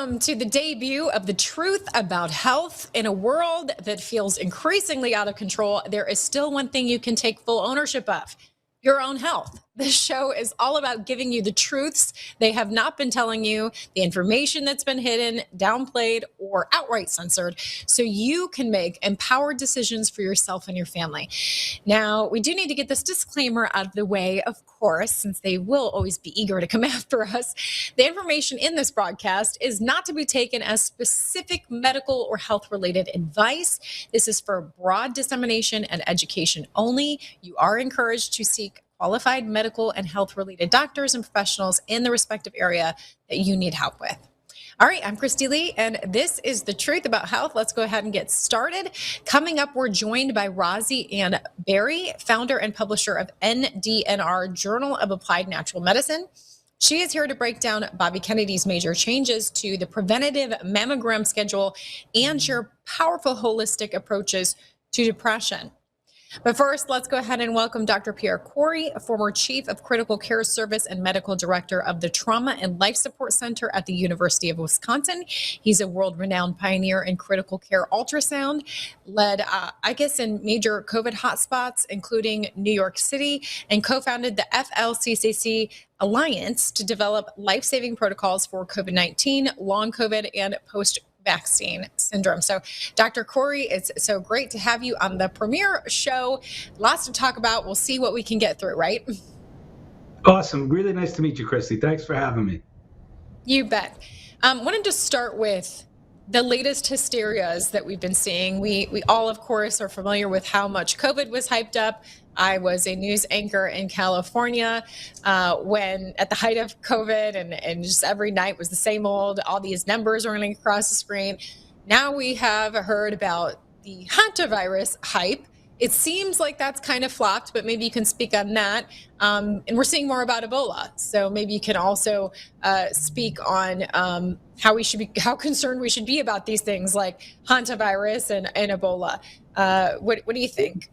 Welcome to the debut of The Truth About Health. In a world that feels increasingly out of control, there is still one thing you can take full ownership of: your own health. This show is all about giving you the truths they have not been telling you, the information that's been hidden, downplayed, or outright censored, so you can make empowered decisions for yourself and your family. Now, we do need to get this disclaimer out of the way, of course, since they will always be eager to come after us. The information in this broadcast is not to be taken as specific medical or health-related advice. This is for broad dissemination and education only. You are encouraged to seek qualified medical and health-related doctors and professionals in the respective area that you need help with. All right, I'm Christy Lee, and this is The Truth About Health. Let's go ahead and get started. Coming up, we're joined by Rosie Ann Berry, founder and publisher of NDNR, Journal of Applied Natural Medicine. She is here to break down Bobby Kennedy's major changes to the preventative mammogram schedule and share powerful holistic approaches to depression. But first, let's go ahead and welcome Dr. Pierre Korey, a former chief of critical care service and medical director of the Trauma and Life Support Center at the University of Wisconsin. He's a world-renowned pioneer in critical care ultrasound, led, in major COVID hotspots, including New York City, and co-founded the FLCCC Alliance to develop life-saving protocols for COVID-19, long COVID, and post-vaccine syndrome. So, Dr. Korey, it's so great to have you on the premiere show. Lots to talk about. We'll see what we can get through, right? Awesome. Really nice to meet you, Christy. Thanks for having me. You bet. Wanted to start with the latest hysterias that we've been seeing. We all, of course, are familiar with how much COVID was hyped up. I was a news anchor in California when at the height of COVID, and just every night was the same old, all these numbers running across the screen. Now we have heard about the Hantavirus hype. It seems like that's kind of flopped, but maybe you can speak on that. And we're seeing more about Ebola. So maybe you can also speak on how concerned we should be about these things like Hantavirus and Ebola. What do you think?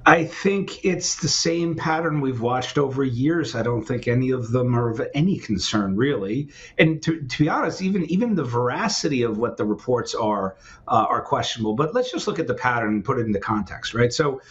I think it's the same pattern we've watched over years. I don't think any of them are of any concern, really. And to be honest, even the veracity of what the reports are questionable. But let's just look at the pattern and put it into context, right? So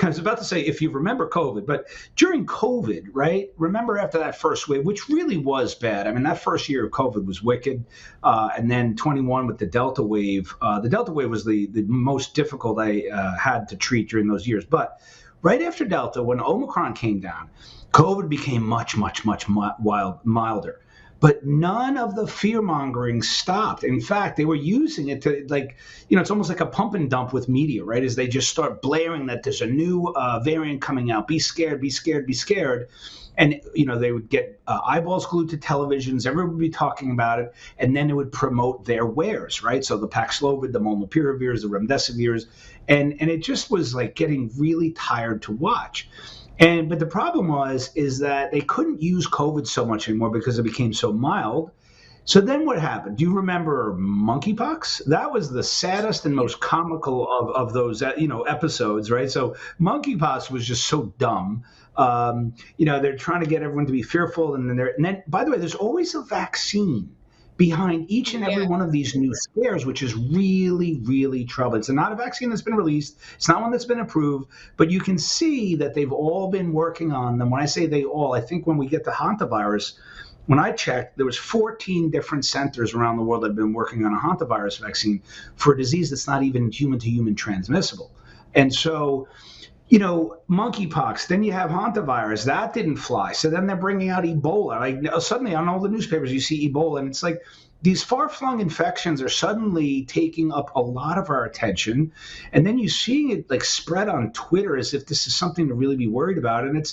I was about to say, if you remember COVID, but during COVID, right? Remember after that first wave, which really was bad. I mean, that first year of COVID was wicked. And then 21 with the Delta wave. The Delta wave was the most difficult I had to treat during those years. But right after Delta, when Omicron came down, COVID became much milder. But none of the fear mongering stopped. In fact, they were using it to, it's almost like a pump and dump with media, right? As they just start blaring that there's a new variant coming out. Be scared, be scared, be scared. And, they would get eyeballs glued to televisions. Everyone would be talking about it. And then it would promote their wares, right? So the Paxlovid, the Molnupiravir, the Remdesivir. And it just was like getting really tired to watch. But the problem is that they couldn't use COVID so much anymore because it became so mild. So then what happened? Do you remember Monkeypox? That was the saddest and most comical of those episodes, right? So Monkeypox was just so dumb. They're trying to get everyone to be fearful, and then by the way, there's always a vaccine behind each and every one of these new scares, which is really, really troubling. It's not a vaccine that's been released. It's not one that's been approved, but you can see that they've all been working on them. When I say they all, I think when we get to Hantavirus, when I checked, there was 14 different centers around the world that have been working on a Hantavirus vaccine for a disease that's not even human-to-human transmissible. And so, Monkeypox, then you have Hantavirus. That didn't fly. So then they're bringing out Ebola. Like suddenly on all the newspapers, you see Ebola, and it's like these far-flung infections are suddenly taking up a lot of our attention. And then you're seeing it like spread on Twitter as if this is something to really be worried about. And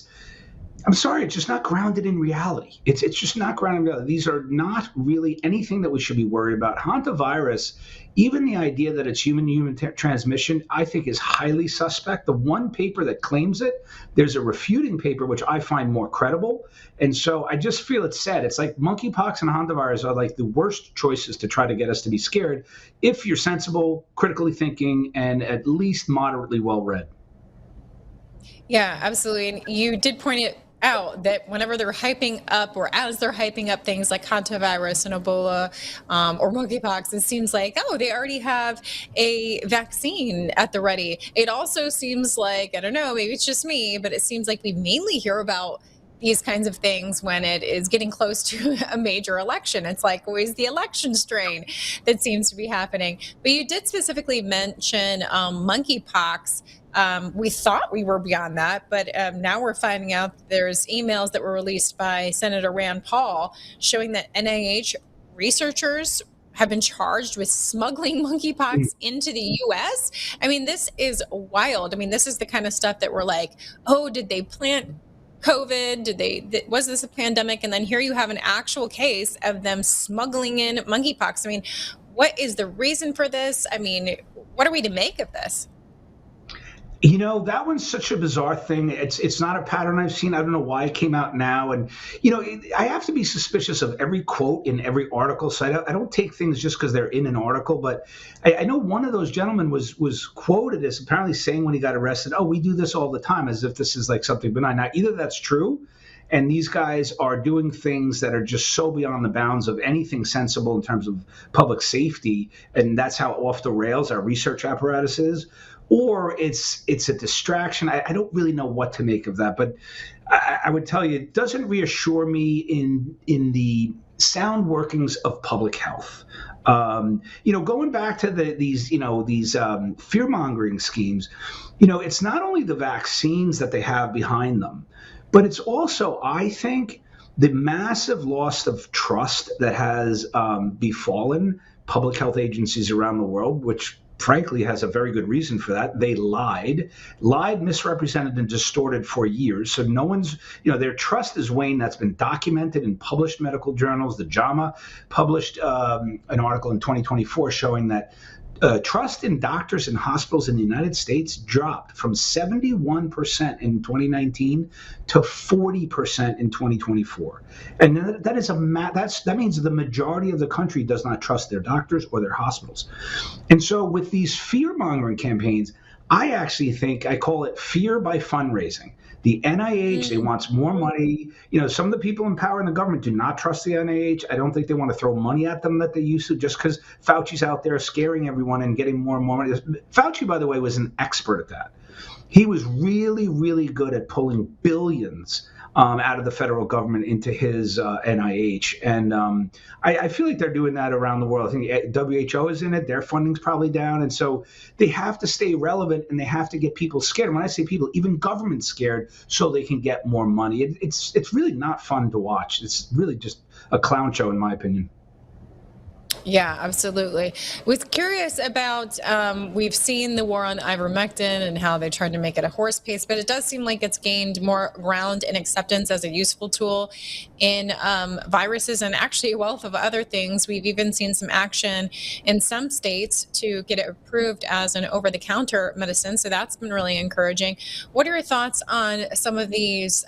I'm sorry, it's just not grounded in reality. It's just not grounded in reality. These are not really anything that we should be worried about. Hantavirus, even the idea that it's human-to-human transmission, I think is highly suspect. The one paper that claims it, there's a refuting paper, which I find more credible. And so I just feel it's sad. It's like monkeypox and Hantavirus are like the worst choices to try to get us to be scared if you're sensible, critically thinking, and at least moderately well-read. Yeah, absolutely. And you did point it out that whenever they're hyping up, or as they're hyping up things like Hantavirus and Ebola, or Monkeypox, it seems like, oh, they already have a vaccine at the ready. It also seems like, I don't know, maybe it's just me, but it seems like we mainly hear about these kinds of things when it is getting close to a major election. It's like always the election strain that seems to be happening. But you did specifically mention monkeypox. We thought we were beyond that, but now we're finding out that there's emails that were released by Senator Rand Paul showing that NIH researchers have been charged with smuggling monkeypox into the US. I mean, this is wild. I mean, this is the kind of stuff that we're like, oh, did they plant COVID? Was this a pandemic? And then here you have an actual case of them smuggling in monkeypox. I mean, what is the reason for this? I mean, what are we to make of this? That one's such a bizarre thing. It's not a pattern I've seen. I don't know why it came out now. And, I have to be suspicious of every quote in every article. So I don't take things just because they're in an article. But I know one of those gentlemen was quoted as apparently saying when he got arrested, oh, we do this all the time, as if this is like something benign. Now, either that's true, and these guys are doing things that are just so beyond the bounds of anything sensible in terms of public safety, and that's how off the rails our research apparatus is, or it's a distraction. I don't really know what to make of that, but I would tell you it doesn't reassure me in the sound workings of public health. Going back to these fear mongering schemes, it's not only the vaccines that they have behind them, but it's also, I think, the massive loss of trust that has befallen public health agencies around the world, which frankly has a very good reason for that. They lied, misrepresented, and distorted for years. So no one's, their trust is waned. That's been documented in published medical journals. The JAMA published an article in 2024 showing that trust in doctors and hospitals in the United States dropped from 71% in 2019 to 40% in 2024. And that means the majority of the country does not trust their doctors or their hospitals. And so with these fear-mongering campaigns, I actually think I call it fear by fundraising. The NIH, they want more money. Some of the people in power in the government do not trust the NIH. I don't think they want to throw money at them that they used to, just because Fauci's out there scaring everyone and getting more and more money. Fauci, by the way, was an expert at that. He was really, really good at pulling billions out of the federal government into his NIH. And I feel like they're doing that around the world. I think WHO is in it. Their funding's probably down. And so they have to stay relevant, and they have to get people scared. And when I say people, even government scared, so they can get more money. It's really not fun to watch. It's really just a clown show, in my opinion. Yeah, absolutely. Was curious about, we've seen the war on ivermectin and how they tried to make it a horse paste, but it does seem like it's gained more ground and acceptance as a useful tool in viruses and actually a wealth of other things. We've even seen some action in some states to get it approved as an over-the-counter medicine, so that's been really encouraging. What are your thoughts on some of these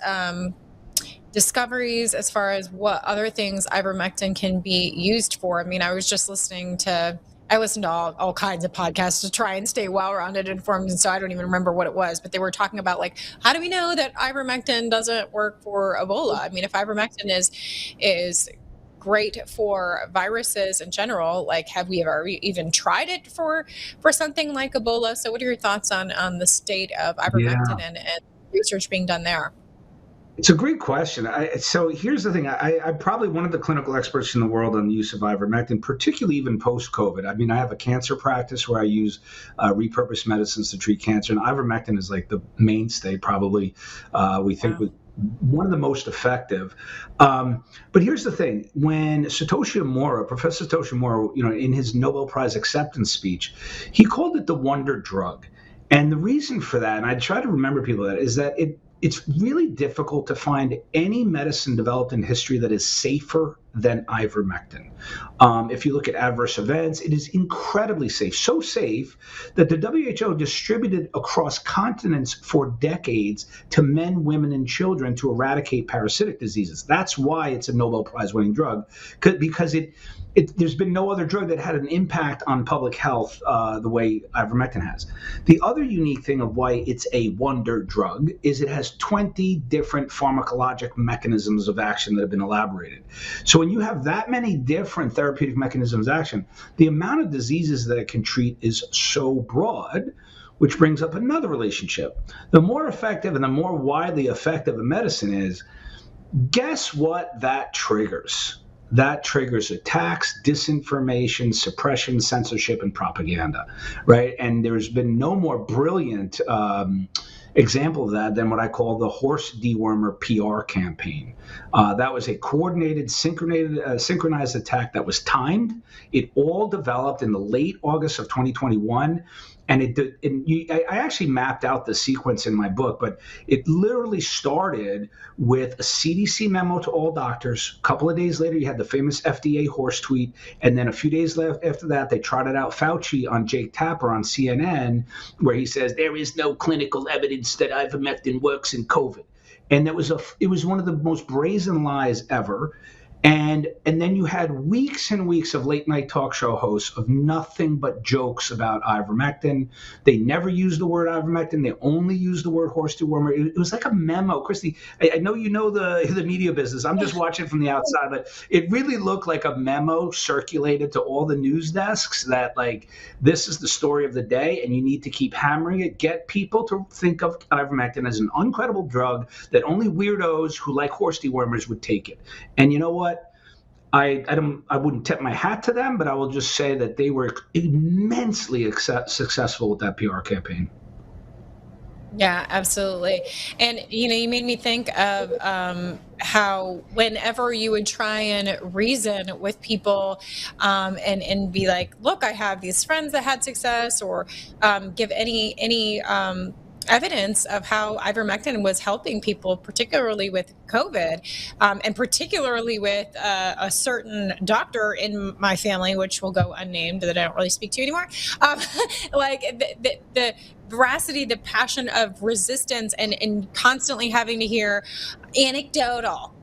discoveries as far as what other things ivermectin can be used for? I mean, I was just listening to all kinds of podcasts to try and stay well-rounded and informed, and so I don't even remember what it was, but they were talking about, like, how do we know that ivermectin doesn't work for Ebola? I mean, if ivermectin is great for viruses in general, like, have we ever even tried it for something like Ebola? So what are your thoughts on the state of ivermectin and research being done there? It's a great question. So here's the thing. I'm probably one of the clinical experts in the world on the use of ivermectin, particularly even post-COVID. I mean, I have a cancer practice where I use repurposed medicines to treat cancer, and ivermectin is like the mainstay, probably, we think, with one of the most effective. But here's the thing. When Professor Satoshi Amora, in his Nobel Prize acceptance speech, he called it the wonder drug. And the reason for that, and I try to remember people that, is that it's really difficult to find any medicine developed in history that is safer than ivermectin. If you look at adverse events, it is incredibly safe. So safe that the WHO distributed across continents for decades to men, women, and children to eradicate parasitic diseases. That's why it's a Nobel Prize winning drug, because there's been no other drug that had an impact on public health the way ivermectin has. The other unique thing of why it's a wonder drug is it has 20 different pharmacologic mechanisms of action that have been elaborated. So when you have that many different therapeutic mechanisms of action, the amount of diseases that it can treat is so broad, which brings up another relationship. The more effective and the more widely effective a medicine is, guess what that triggers? That triggers attacks, disinformation, suppression, censorship, and propaganda, right? And there's been no more brilliant example of that than what I call the horse dewormer PR campaign. That was a coordinated, synchronized attack that was timed. It all developed in the late August of 2021. And I actually mapped out the sequence in my book, but it literally started with a CDC memo to all doctors. A couple of days later, you had the famous FDA horse tweet. And then a few days after that, they trotted out Fauci on Jake Tapper on CNN, where he says, there is no clinical evidence that ivermectin works in COVID. And it was one of the most brazen lies ever. And then you had weeks and weeks of late night talk show hosts of nothing but jokes about ivermectin. They never used the word ivermectin. They only used the word horse dewormer. It was like a memo. Christy, I know you know the media business. I'm just watching from the outside, but it really looked like a memo circulated to all the news desks that, like, this is the story of the day and you need to keep hammering it. Get people to think of ivermectin as an uncredible drug that only weirdos who like horse dewormers would take it. And you know what? I wouldn't tip my hat to them, but I will just say that they were immensely successful with that PR campaign. Yeah, absolutely. And you made me think of how whenever you would try and reason with people, and be like, look, I have these friends that had success, or give any evidence of how ivermectin was helping people, particularly with COVID, and particularly with a certain doctor in my family, which will go unnamed, that I don't really speak to anymore. Like the veracity, the passion of resistance, and constantly having to hear anecdotal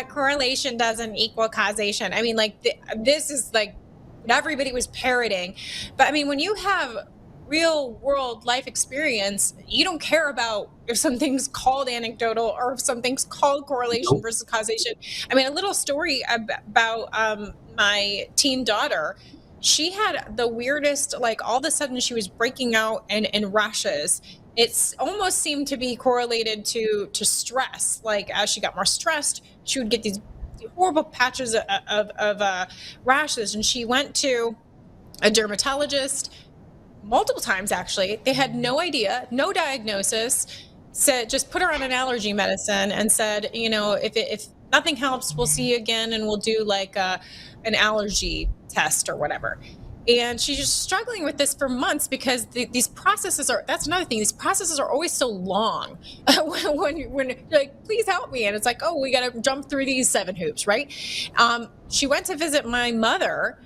correlation doesn't equal causation. I mean, like this is like what everybody was parroting. But I mean, when you have real world life experience, you don't care about if something's called anecdotal or if something's called correlation versus causation. I mean, a little story about my teen daughter. She had the weirdest, like, all of a sudden she was breaking out in rashes. It's almost seemed to be correlated to stress. Like, as she got more stressed, she would get these horrible patches of rashes. And she went to a dermatologist multiple times, actually. They had no idea, no diagnosis, said just put her on an allergy medicine and said, if nothing helps, we'll see you again and we'll do like an allergy test or whatever. And she's just struggling with this for months because these processes that's another thing, these processes are always so long. when you're like, please help me, and it's like, oh, we got to jump through these 7 hoops, right? She went to visit my mother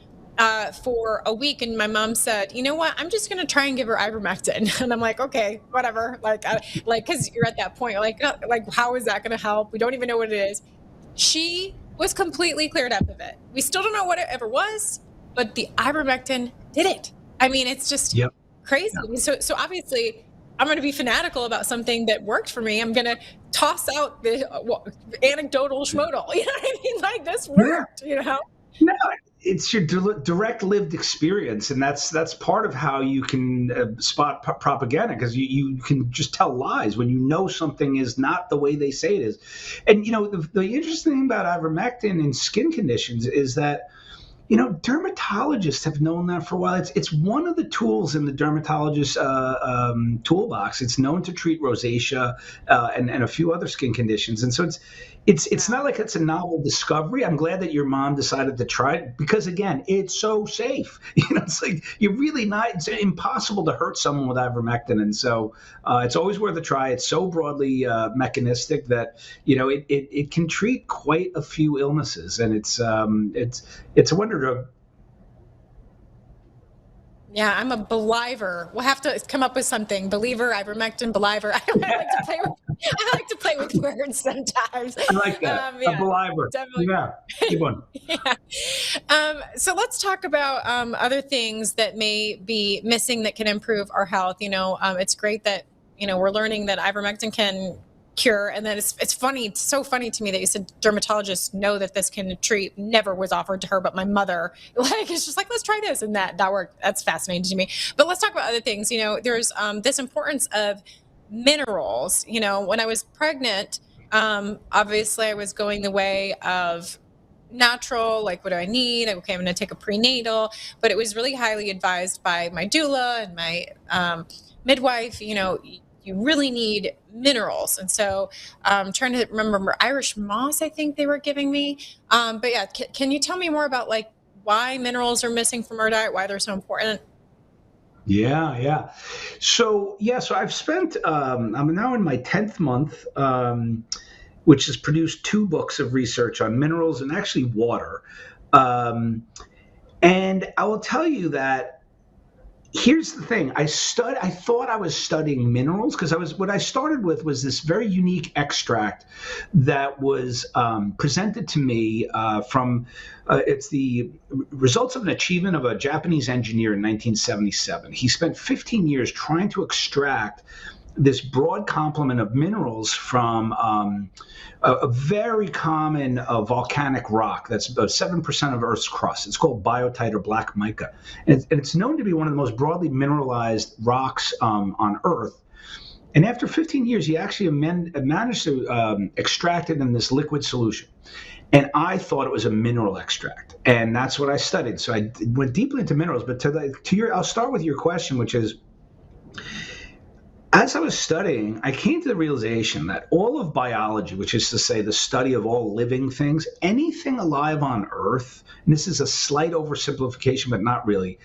for a week, and my mom said, you know what, I'm just going to try and give her ivermectin. And I'm like, okay, whatever. Like, cause you're at that point, like, how is that going to help? We don't even know what it is. She was completely cleared up of it. We still don't know what it ever was, but the ivermectin did it. I mean, it's just crazy. Yep. So obviously I'm going to be fanatical about something that worked for me. I'm going to toss out the anecdotal schmodal. You know what I mean? Like, this worked, No, it's your direct lived experience, and that's part of how you can spot propaganda, because you can just tell lies when you know something is not the way they say it is. And the interesting thing about ivermectin in skin conditions is that dermatologists have known that for a while. It's one of the tools in the dermatologist toolbox. It's known to treat rosacea and a few other skin conditions. And so it's not like it's a novel discovery. I'm glad that your mom decided to try it because again, it's so safe. It's like you're really not. It's impossible to hurt someone with ivermectin, and so it's always worth a try. It's so broadly mechanistic that it can treat quite a few illnesses, and it's a wonder drug. Yeah, I'm a believer. We'll have to come up with something. Believer, ivermectin, believer. I like to play with words sometimes. I like that. A Yeah, believer. definitely. Yeah. Keep on. Yeah. So let's talk about other things that may be missing that can improve our health. It's great that we're learning that ivermectin can cure, and then it's funny. It's so funny to me that you said dermatologists know that this can treat. Never was offered to her, but my mother, it's just like, let's try this, and that worked. That's fascinating to me. But let's talk about other things. There's this importance of minerals. When I was pregnant, obviously I was going the way of natural, like, what do I need? Okay, I'm going to take a prenatal, but it was really highly advised by my doula and my midwife. You really need minerals. And so I'm trying to remember Irish moss, I think they were giving me. But yeah, can you tell me more about why minerals are missing from our diet, why they're so important? Yeah. So I've spent. I'm now in my 10th month, which has produced 2 books of research on minerals and actually water. And I will tell you that here's the thing. I thought I was studying minerals because what I started with was this very unique extract that was presented to me from it's the results of an achievement of a Japanese engineer in 1977. He spent 15 years trying to extract this broad complement of minerals from a very common volcanic rock that's about 7% of Earth's crust. It's called biotite or black mica. And it's known to be one of the most broadly mineralized rocks on Earth. And after 15 years, he actually managed to extract it in this liquid solution. And I thought it was a mineral extract. And that's what I studied. So I went deeply into minerals. But I'll start with your question, which is, as I was studying, I came to the realization that all of biology, which is to say the study of all living things, anything alive on Earth, and this is a slight oversimplification, but not really,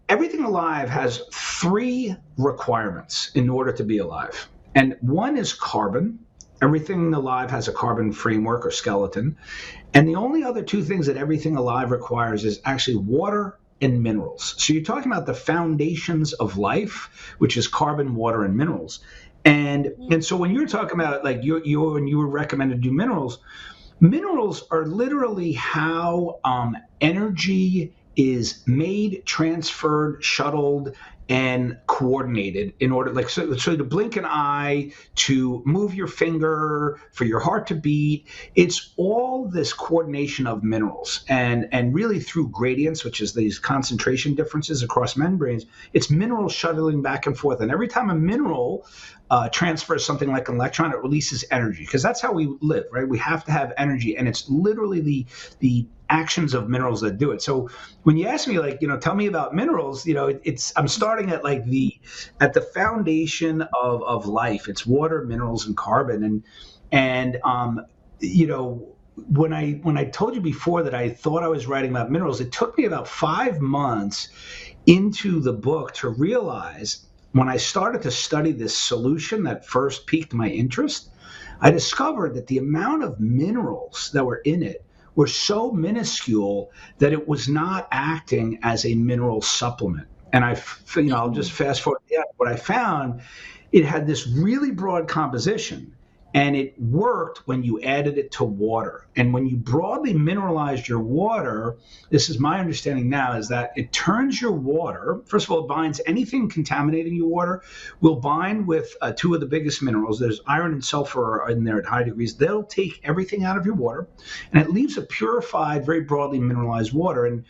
everything alive has 3 requirements in order to be alive. And one is carbon. Everything alive has a carbon framework or skeleton. And the only other 2 things that everything alive requires is actually water and minerals. So you're talking about the foundations of life, which is carbon, water, and minerals. And so when you're talking about when you were recommended to do minerals are literally how energy is made, transferred, shuttled, and coordinated in order, so to blink an eye, to move your finger, for your heart to beat. It's all this coordination of minerals, and really through gradients, which is these concentration differences across membranes. It's minerals shuttling back and forth, and every time a mineral transfers something like an electron, it releases energy, because that's how we live, right? We have to have energy, and it's literally the actions of minerals that do it. So when you ask me, tell me about minerals, I'm starting at at the foundation of life. It's water, minerals, and carbon. And when I told you before that I thought I was writing about minerals, it took me about 5 months into the book to realize, when I started to study this solution that first piqued my interest, I discovered that the amount of minerals that were in it were so minuscule that it was not acting as a mineral supplement. And I'll just fast forward. Yeah, what I found, it had this really broad composition, and it worked when you added it to water. And when you broadly mineralized your water, this is my understanding now, is that it turns your water, first of all, it binds anything contaminating your water, will bind with 2 of the biggest minerals. There's iron and sulfur in there at high degrees. They'll take everything out of your water, and it leaves a purified, very broadly mineralized water. And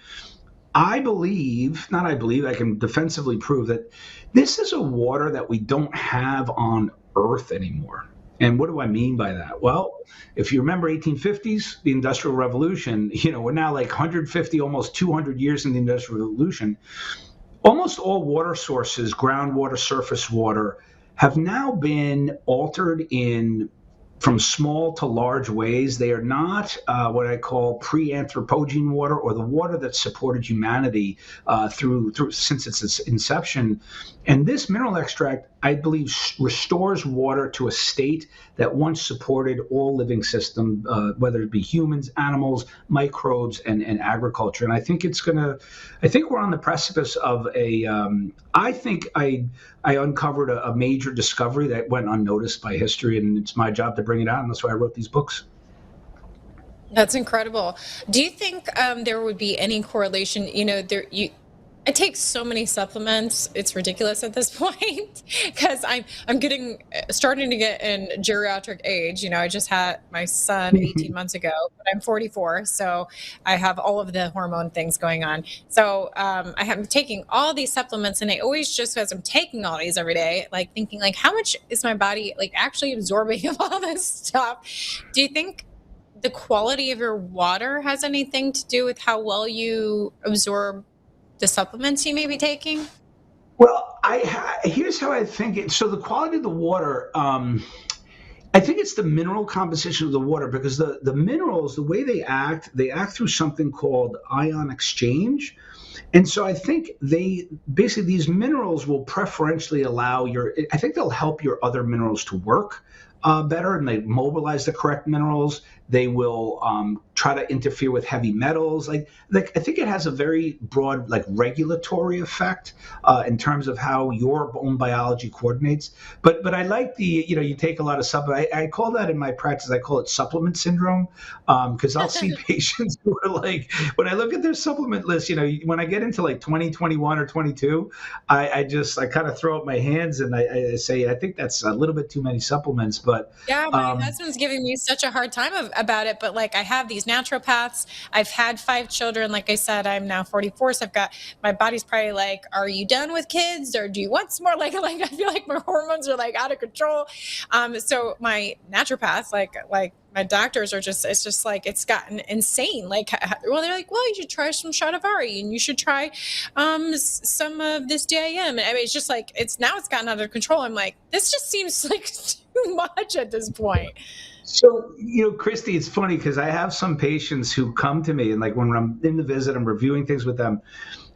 I can defensively prove that this is a water that we don't have on Earth anymore. And what do I mean by that? Well, if you remember 1850s, the Industrial Revolution, we're now 150, almost 200 years in the Industrial Revolution. Almost all water sources, groundwater, surface water, have now been altered in from small to large ways. They are not what I call pre-Anthropogene water, or the water that supported humanity through since its inception. And this mineral extract, I believe, restores water to a state that once supported all living system, whether it be humans, animals, microbes, and agriculture. And I think I think we're on the precipice of I think I uncovered a major discovery that went unnoticed by history, and it's my job to bring it out, and that's why I wrote these books. That's incredible. Do you think there would be any correlation? I take so many supplements; it's ridiculous at this point because I'm getting starting to get in geriatric age. I just had my son 18 months ago, but I'm 44, so I have all of the hormone things going on. So I am taking all these supplements, and I always just as I'm taking all these every day, like thinking like, how much is my body like actually absorbing of all this stuff? Do you think the quality of your water has anything to do with how well you absorb the supplements you may be taking? Well, here's how I think it. So the quality of the water, I think it's the mineral composition of the water, because the minerals, the way they act through something called ion exchange. And so I think these minerals will preferentially I think they'll help your other minerals to work better, and they mobilize the correct minerals. They will try to interfere with heavy metals. Like I think it has a very broad regulatory effect in terms of how your own biology coordinates. But I like you take a lot of supplements. I call that in my practice. I call it supplement syndrome, because I'll see patients who are like, when I look at their supplement list, when I get into 2021 or 22, I kind of throw up my hands and I say I think that's a little bit too many supplements. But yeah, my husband's giving me such a hard time about it, but I have these naturopaths. I've had 5 children. Like I said, I'm now 44, so my body's probably like, are you done with kids, or do you want some more? Like I feel like my hormones are out of control. So my naturopaths, like my doctors it's just it's gotten insane. They're like, well, you should try some Shatavari, and you should try some of this DIM. I mean, it's just it's gotten out of control. I'm like, this just seems like too much at this point. So, Christy, it's funny because I have some patients who come to me, and when I'm in the visit, I'm reviewing things with them.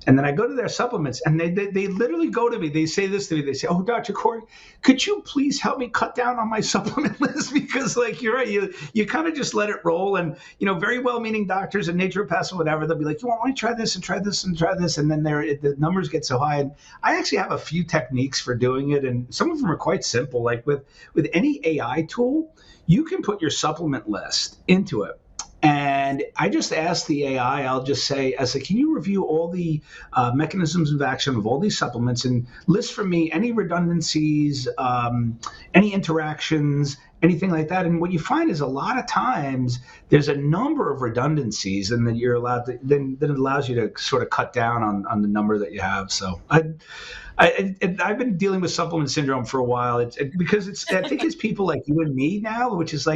And then I go to their supplements, and they literally go to me. They say this to me. They say, "Oh, Dr. Korey, could you please help me cut down on my supplement list?" Because you're right, you kind of just let it roll. And, very well-meaning doctors and naturopaths or whatever, they'll be like, "You want to try this and try this and try this?" And then the numbers get so high. And I actually have a few techniques for doing it. And some of them are quite simple. Like with any AI tool, you can put your supplement list into it. And I just ask the AI, I'll just say, can you review all the mechanisms of action of all these supplements and list for me any redundancies, any interactions, anything like that? And what you find is a lot of times there's a number of redundancies, and then you're allowed to, then it allows you to sort of cut down on the number that you have. So I've been dealing with supplement syndrome for a while. Because I think it's people like you and me now, which is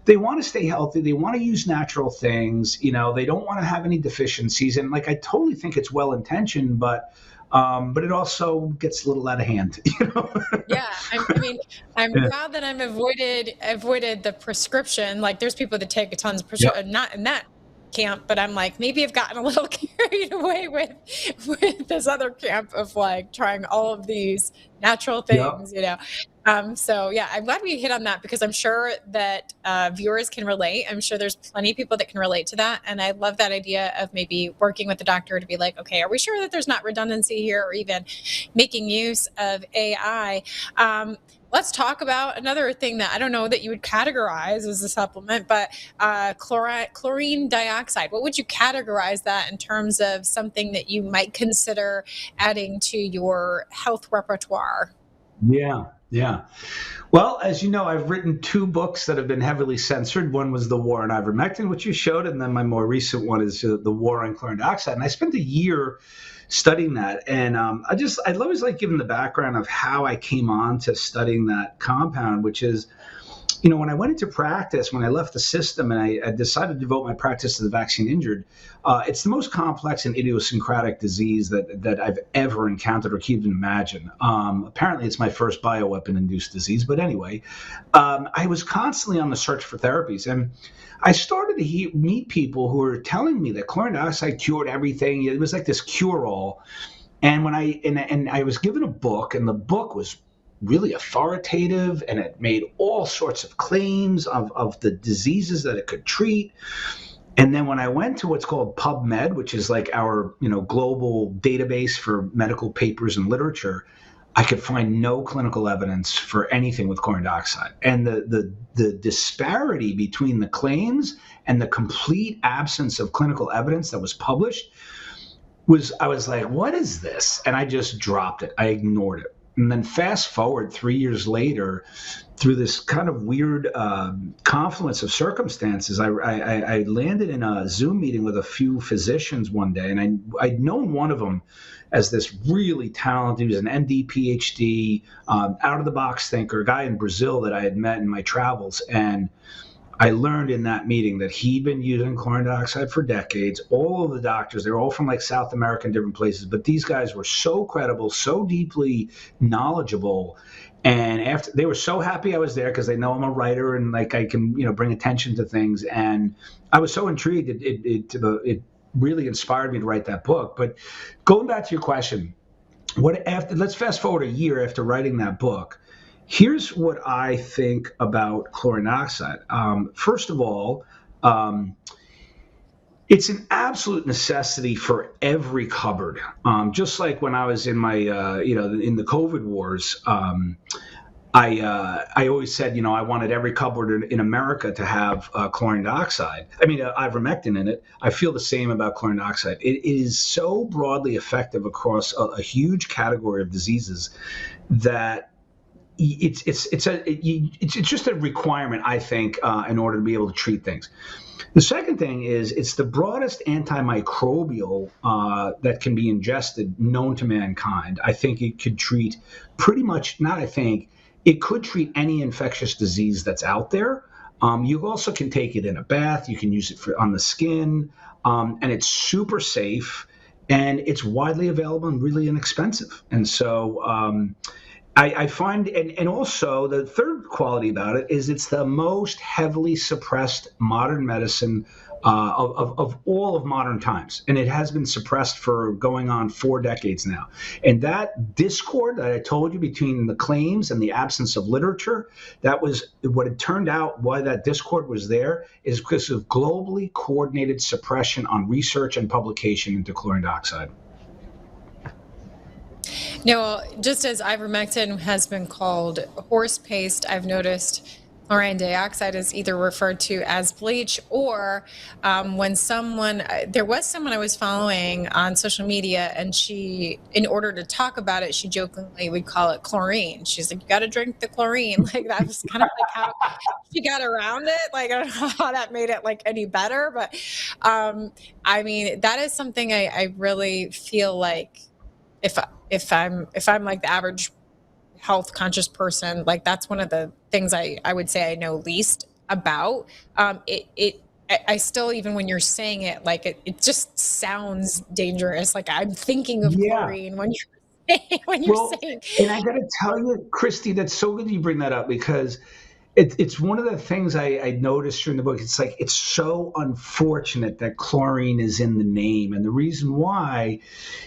they want to stay healthy, they want to use natural things, they don't want to have any deficiencies, and I totally think it's well intentioned, but it also gets a little out of hand. Yeah, I'm glad that I've avoided the prescription. There's people that take tons of prescription, not in that camp, but I'm maybe I've gotten a little carried away with this other camp of trying all of these natural things, So yeah, I'm glad we hit on that, because I'm sure that viewers can relate. I'm sure there's plenty of people that can relate to that. And I love that idea of maybe working with the doctor to be like, okay, are we sure that there's not redundancy here, or even making use of AI? Let's talk about another thing that I don't know that you would categorize as a supplement, but chlorine dioxide. What would you categorize that in terms of something that you might consider adding to your health repertoire? Yeah. Well, as you know, I've written 2 books that have been heavily censored. One was The War on Ivermectin, which you showed, and then my more recent one is The War on Chlorine Dioxide. And I spent a year studying that. And I'd always giving the background of how I came on to studying that compound, which is, when I went into practice, when I left the system and I decided to devote my practice to the vaccine injured, it's the most complex and idiosyncratic disease that I've ever encountered or can even imagine. Apparently, it's my first bioweapon induced disease. But anyway, I was constantly on the search for therapies. And I started to meet people who were telling me that chlorine dioxide cured everything. It was like this cure-all. And when I was given a book, and the book was really authoritative, and it made all sorts of claims of the diseases that it could treat. And then when I went to what's called PubMed, which is like our global database for medical papers and literature, I could find no clinical evidence for anything with chlorine dioxide. And the disparity between the claims and the complete absence of clinical evidence that was published I was like, what is this? And I just dropped it. I ignored it. And then fast forward 3 years later, through this kind of weird confluence of circumstances, I landed in a Zoom meeting with a few physicians one day, and I'd known one of them as this really talented, he was an MD, PhD, out-of-the-box thinker, a guy in Brazil that I had met in my travels. And I learned in that meeting that he'd been using chlorine dioxide for decades. All of the doctors, they were all from like South America and different places, but these guys were so credible, so deeply knowledgeable. And after they were so happy I was there because they know I'm a writer and like I can, bring attention to things. And I was so intrigued. It really inspired me to write that book. But going back to your question, let's fast forward a year after writing that book. Here's what I think about chlorine dioxide. First of all, it's an absolute necessity for every cupboard. Just like when I was in my, in the COVID wars, I always said, I wanted every cupboard in America to have chlorine dioxide. Ivermectin in it. I feel the same about chlorine dioxide. It is so broadly effective across a huge category of diseases that it's just a requirement, I think, in order to be able to treat things. The second thing is it's the broadest antimicrobial that can be ingested known to mankind. I think it could treat pretty much, not I think, it could treat any infectious disease that's out there. You also can take it in a bath. You can use it on the skin, and it's super safe, and it's widely available and really inexpensive. And so I find, and also the third quality about it is it's the most heavily suppressed modern medicine of all of modern times. And it has been suppressed for going on 4 decades now. And that discord that I told you between the claims and the absence of literature, that was what it turned out why that discord was there is because of globally coordinated suppression on research and publication into chlorine dioxide. No, just as ivermectin has been called horse paste, I've noticed chlorine dioxide is either referred to as bleach or when there was someone I was following on social media, and she, in order to talk about it, she jokingly would call it chlorine. She's like, you got to drink the chlorine. Like that was kind of like how she got around it. Like I don't know how that made it like any better, but that is something I really feel like if I'm like the average health conscious person, like that's one of the things I would say I know least about. I still, even when you're saying it, like it just sounds dangerous. Like I'm thinking of chlorine when you're saying. And I got to tell you, Christy, that's so good you bring that up because it's one of the things I noticed during the book. It's like it's so unfortunate that chlorine is in the name. And the reason why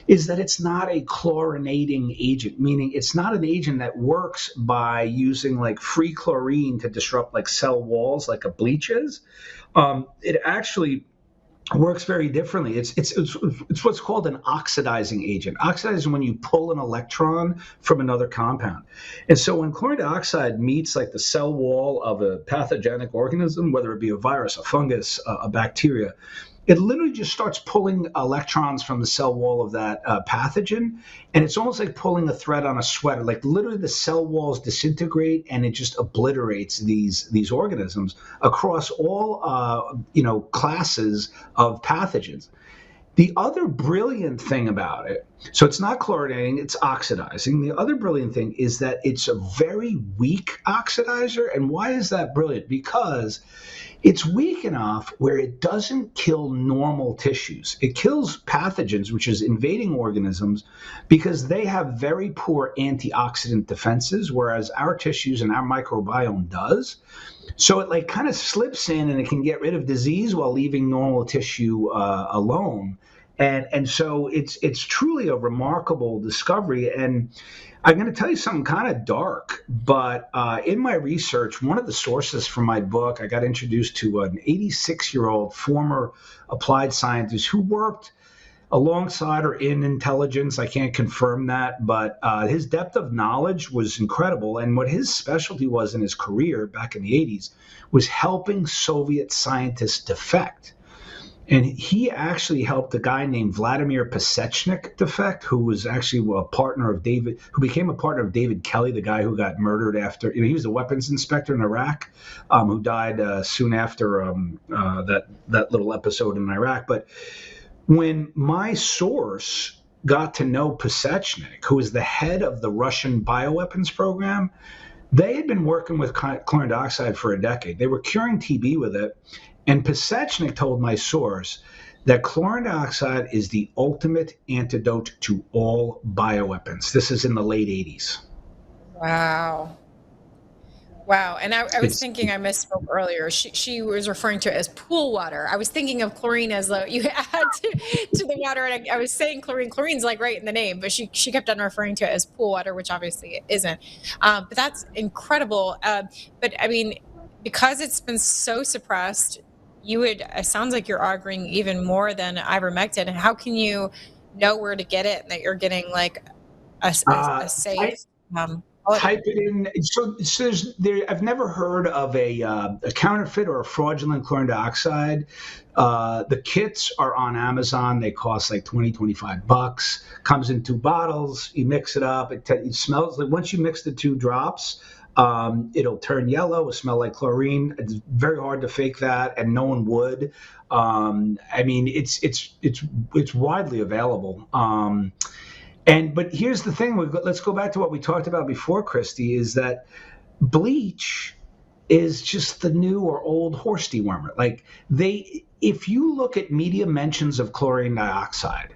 is that it's not a chlorinating agent, meaning it's not an agent that works by using like free chlorine to disrupt like cell walls like a bleach is. It actually works very differently. It's what's called an oxidizing agent. Oxidizing when you pull an electron from another compound. And so when chlorine dioxide meets like the cell wall of a pathogenic organism, whether it be a virus, a fungus, a bacteria, it literally just starts pulling electrons from the cell wall of that pathogen. And it's almost like pulling a thread on a sweater. Like literally the cell walls disintegrate and it just obliterates these organisms across all classes of pathogens. The other brilliant thing about it, so it's not chlorinating, it's oxidizing. The other brilliant thing is that it's a very weak oxidizer. And why is that brilliant? Because it's weak enough where it doesn't kill normal tissues. It kills pathogens, which is invading organisms, because they have very poor antioxidant defenses, whereas our tissues and our microbiome does. So it like kind of slips in and it can get rid of disease while leaving normal tissue alone. And so it's truly a remarkable discovery. And I'm going to tell you something kind of dark, but in my research, one of the sources for my book, I got introduced to an 86-year-old former applied scientist who worked alongside or in intelligence. I can't confirm that, but his depth of knowledge was incredible. And what his specialty was in his career back in the 80s was helping Soviet scientists defect. And he actually helped a guy named Vladimir Pasechnik defect, who was actually a partner of David, who became a partner of David Kelly, the guy who got murdered after, he was a weapons inspector in Iraq, who died soon after that little episode in Iraq. But when my source got to know Pasechnik, who was the head of the Russian bioweapons program, they had been working with chlorine dioxide for a decade. They were curing TB with it. And Pasechnik told my source that chlorine dioxide is the ultimate antidote to all bioweapons. This is in the late 80s. Wow. Wow. And I was thinking, I misspoke earlier. She was referring to it as pool water. I was thinking of chlorine as you add to the water. And I was saying chlorine. Chlorine's like right in the name, but she kept on referring to it as pool water, which obviously it isn't. But that's incredible. But I mean, because it's been so suppressed, it sounds like you're arguing even more than ivermectin. And how can you know where to get it and that you're getting like a safe type it in. So I've never heard of a counterfeit or a fraudulent chlorine dioxide. The kits are on Amazon. They cost like $20-25. Comes in 2 bottles. You mix it up. It smells like, once you mix the 2 drops, it'll turn yellow. It'll smell like chlorine. It's very hard to fake that, and no one would. I mean, it's widely available. But here's the thing. Let's go back to what we talked about before, Christy, is that bleach is just the new or old horse dewormer. Like if you look at media mentions of chlorine dioxide,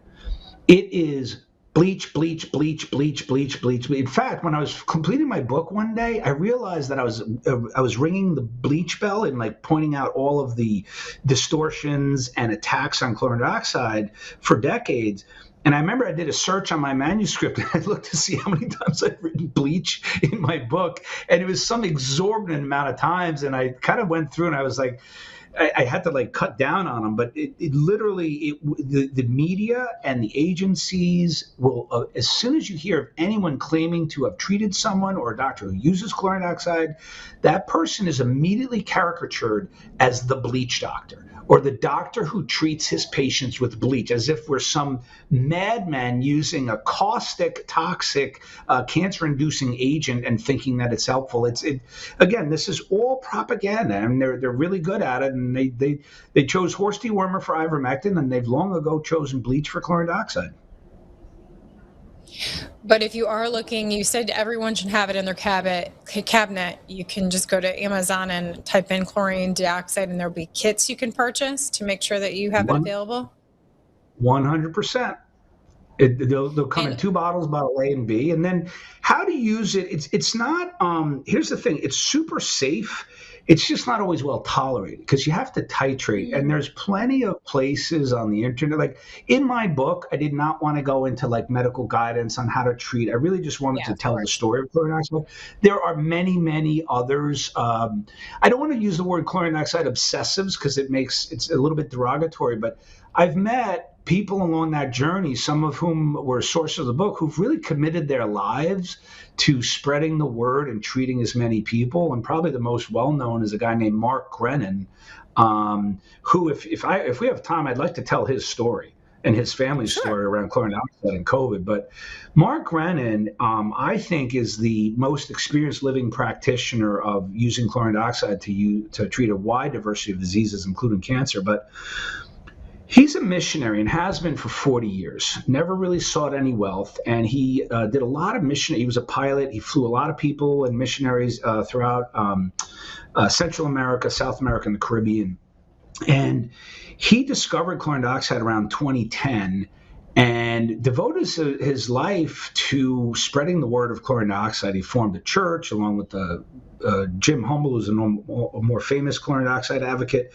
it is bleach, bleach, bleach, bleach, bleach, bleach. In fact, when I was completing my book one day, I realized that I was ringing the bleach bell and like pointing out all of the distortions and attacks on chlorine dioxide for decades. And I remember I did a search on my manuscript and I looked to see how many times I'd written bleach in my book. And it was some exorbitant amount of times. And I kind of went through and I was like, I had to like cut down on them, but it literally, the media and the agencies will, as soon as you hear of anyone claiming to have treated someone or a doctor who uses chlorine dioxide, that person is immediately caricatured as the bleach doctor, or the doctor who treats his patients with bleach, as if we're some madman using a caustic, toxic, cancer-inducing agent and thinking that it's helpful. Again, this is all propaganda, and they're really good at it. And they chose horse dewormer for ivermectin, and they've long ago chosen bleach for chlorine dioxide. But if you are looking, you said everyone should have it in their cabinet. You can just go to Amazon and type in chlorine dioxide, and there'll be kits you can purchase to make sure that you have it available. 100%. They'll come in 2 bottles, bottle A and B. And then how to use it, it's not, here's the thing, it's super safe. It's just not always well tolerated because you have to titrate. And there's plenty of places on the internet. Like in my book, I did not want to go into like medical guidance on how to treat. I really just wanted to tell the story of chlorine dioxide. There are many, many others. I don't want to use the word chlorine dioxide obsessives because it's a little bit derogatory, but I've met people along that journey, some of whom were sources of the book, who've really committed their lives to spreading the word and treating as many people. And probably the most well-known is a guy named Mark Grenon, who, if we have time, I'd like to tell his story and his family's story around chlorine dioxide and COVID. But Mark Grenon, I think, is the most experienced living practitioner of using chlorine dioxide to treat a wide diversity of diseases, including cancer. But He's a missionary and has been for 40 years. Never really sought any wealth, and he did a lot of mission. He was a pilot. He flew a lot of people and missionaries throughout Central America, South America, and the Caribbean. And he discovered chlorine dioxide around 2010 and devoted his life to spreading the word of chlorine dioxide. He formed a church along with Jim Humble, who's a more famous chlorine dioxide advocate.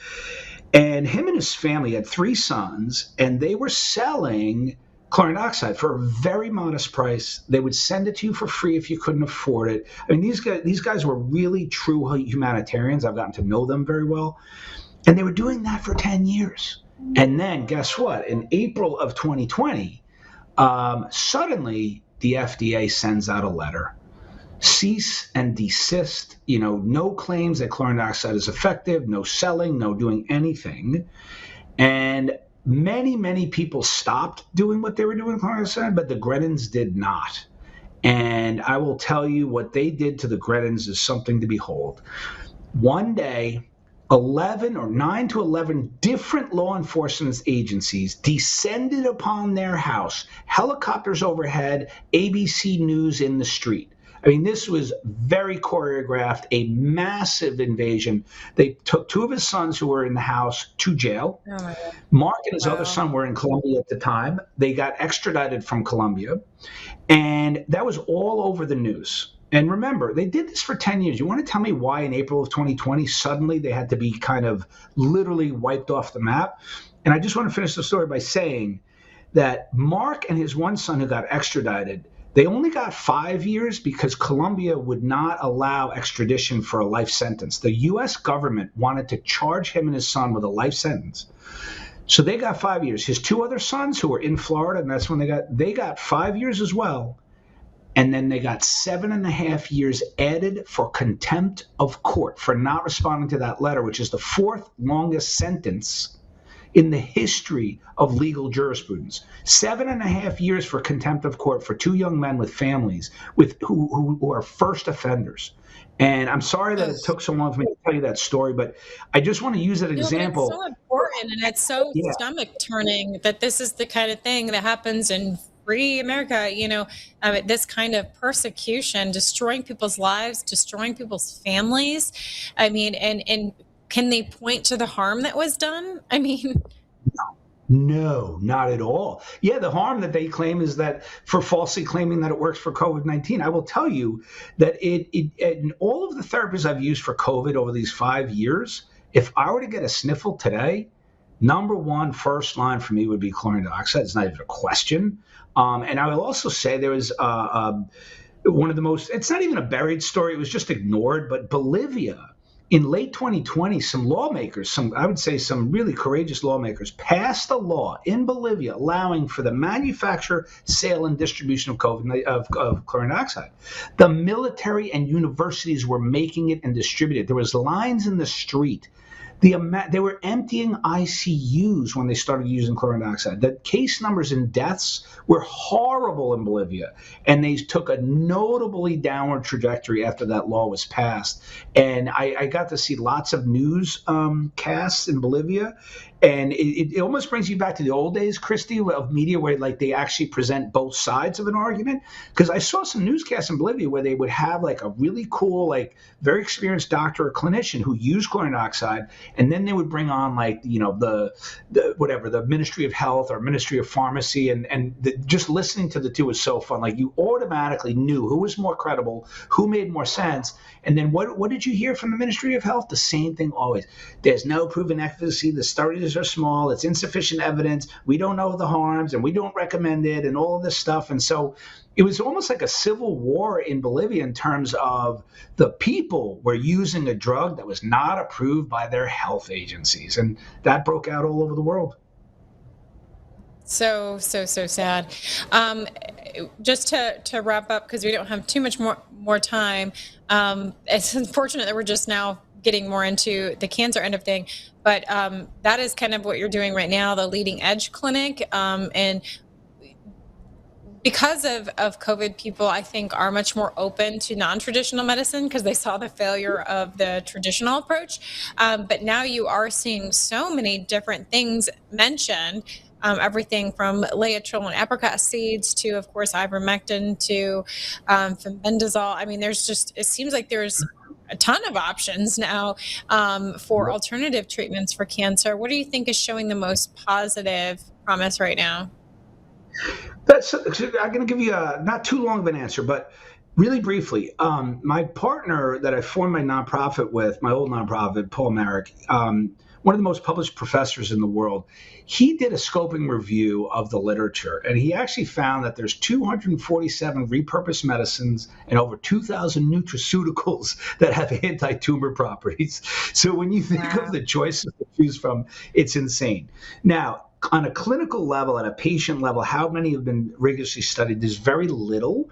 And him and his family had 3 sons, and they were selling chlorine dioxide for a very modest price. They would send it to you for free if you couldn't afford it. I mean, these guys were really true humanitarians. I've gotten to know them very well. And they were doing that for 10 years. And then guess what? In April of 2020, suddenly the FDA sends out a letter. Cease and desist, no claims that chlorine dioxide is effective, no selling, no doing anything. And many, many people stopped doing what they were doing with chlorine dioxide, but the Grenons did not. And I will tell you what they did to the Grenons is something to behold. One day, 9 to 11 different law enforcement agencies descended upon their house, helicopters overhead, ABC News in the street. I mean, this was very choreographed, a massive invasion. They took 2 of his sons who were in the house to jail. Oh my God. Mark and his other son were in Colombia at the time. They got extradited from Colombia. And that was all over the news. And remember, they did this for 10 years. You want to tell me why in April of 2020, suddenly they had to be kind of literally wiped off the map? And I just want to finish the story by saying that Mark and his one son who got extradited, they only got 5 years because Colombia would not allow extradition for a life sentence. The U.S. government wanted to charge him and his son with a life sentence. So they got 5 years. His 2 other sons who were in Florida, and that's when they got 5 years as well. And then they got 7.5 years added for contempt of court for not responding to that letter, which is the 4th longest sentence in the history of legal jurisprudence. 7.5 years for contempt of court for 2 young men with families who are first offenders. And I'm sorry that it took so long for me to tell you that story, but I just want to use that example. It's so important, and it's so stomach turning that this is the kind of thing that happens in free America, this kind of persecution, destroying people's lives, destroying people's families. I mean, and can they point to the harm that was done? I mean, no, not at all. Yeah, the harm that they claim is that for falsely claiming that it works for COVID-19. I will tell you that in all of the therapies I've used for COVID over these 5 years, if I were to get a sniffle today, number 1 first line for me would be chlorine dioxide. It's not even a question. And I will also say there was one of the most, it's not even a buried story, it was just ignored, but Bolivia, in late 2020, some lawmakers, I would say some really courageous lawmakers, passed a law in Bolivia allowing for the manufacture, sale, and distribution of chlorine dioxide. The military and universities were making it and distributing it. There was lines in the street. They were emptying ICUs when they started using chlorine dioxide. The case numbers and deaths were horrible in Bolivia, and they took a notably downward trajectory after that law was passed. And I got to see lots of news casts in Bolivia, and it almost brings you back to the old days, Christy, of media where like they actually present both sides of an argument. Because I saw some newscasts in Bolivia where they would have like a really cool, like very experienced doctor or clinician who used chlorine dioxide, and then they would bring on like the Ministry of Health or Ministry of Pharmacy, and just listening to the two was so fun. Like you automatically knew who was more credible, who made more sense. And then what did you hear from the Ministry of Health? The same thing always. There's no proven efficacy. The studies are small. It's insufficient evidence. We don't know the harms, and we don't recommend it, and all of this stuff. And so it was almost like a civil war in Bolivia in terms of the people were using a drug that was not approved by their health agencies. And that broke out all over the world. So sad. Just to wrap up, because we don't have too much more time. It's unfortunate that we're just now getting more into the cancer end of thing, but that is kind of what you're doing right now, the leading edge clinic. And Because of COVID, people, I think, are much more open to non-traditional medicine because they saw the failure of the traditional approach. But now you are seeing so many different things mentioned, everything from laetrile and apricot seeds to, of course, ivermectin to fenbendazole. I mean, it seems like there's a ton of options now for alternative treatments for cancer. What do you think is showing the most positive promise right now? I'm going to give you a not too long of an answer, but really briefly. My partner that I formed my nonprofit with, my old nonprofit, Paul Merrick, one of the most published professors in the world, he did a scoping review of the literature, and he actually found that there's 247 repurposed medicines and over 2,000 nutraceuticals that have anti-tumor properties. So when you think of the choices to choose from, it's insane. Now, on a clinical level, at a patient level, how many have been rigorously studied? There's very little.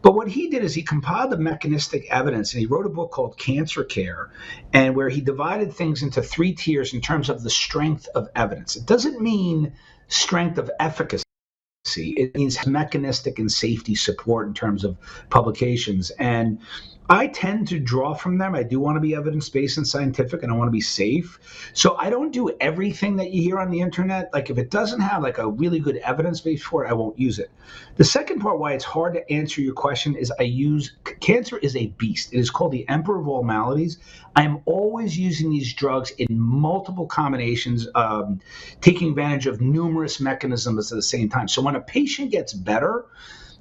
But what he did is he compiled the mechanistic evidence and he wrote a book called Cancer Care, and where he divided things into three tiers in terms of the strength of evidence. It doesn't mean strength of efficacy. It means mechanistic and safety support in terms of publications. And I tend to draw from them. I do want to be evidence-based and scientific, and I want to be safe. So I don't do everything that you hear on the internet. Like if it doesn't have like a really good evidence base for it, I won't use it. The second part why it's hard to answer your question is cancer is a beast. It is called the emperor of all maladies. I am always using these drugs in multiple combinations, taking advantage of numerous mechanisms at the same time. So when a patient gets better,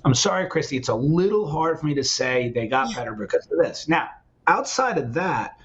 I'm sorry, Christy, it's a little hard for me to say they got better because of this. Now, outside of that,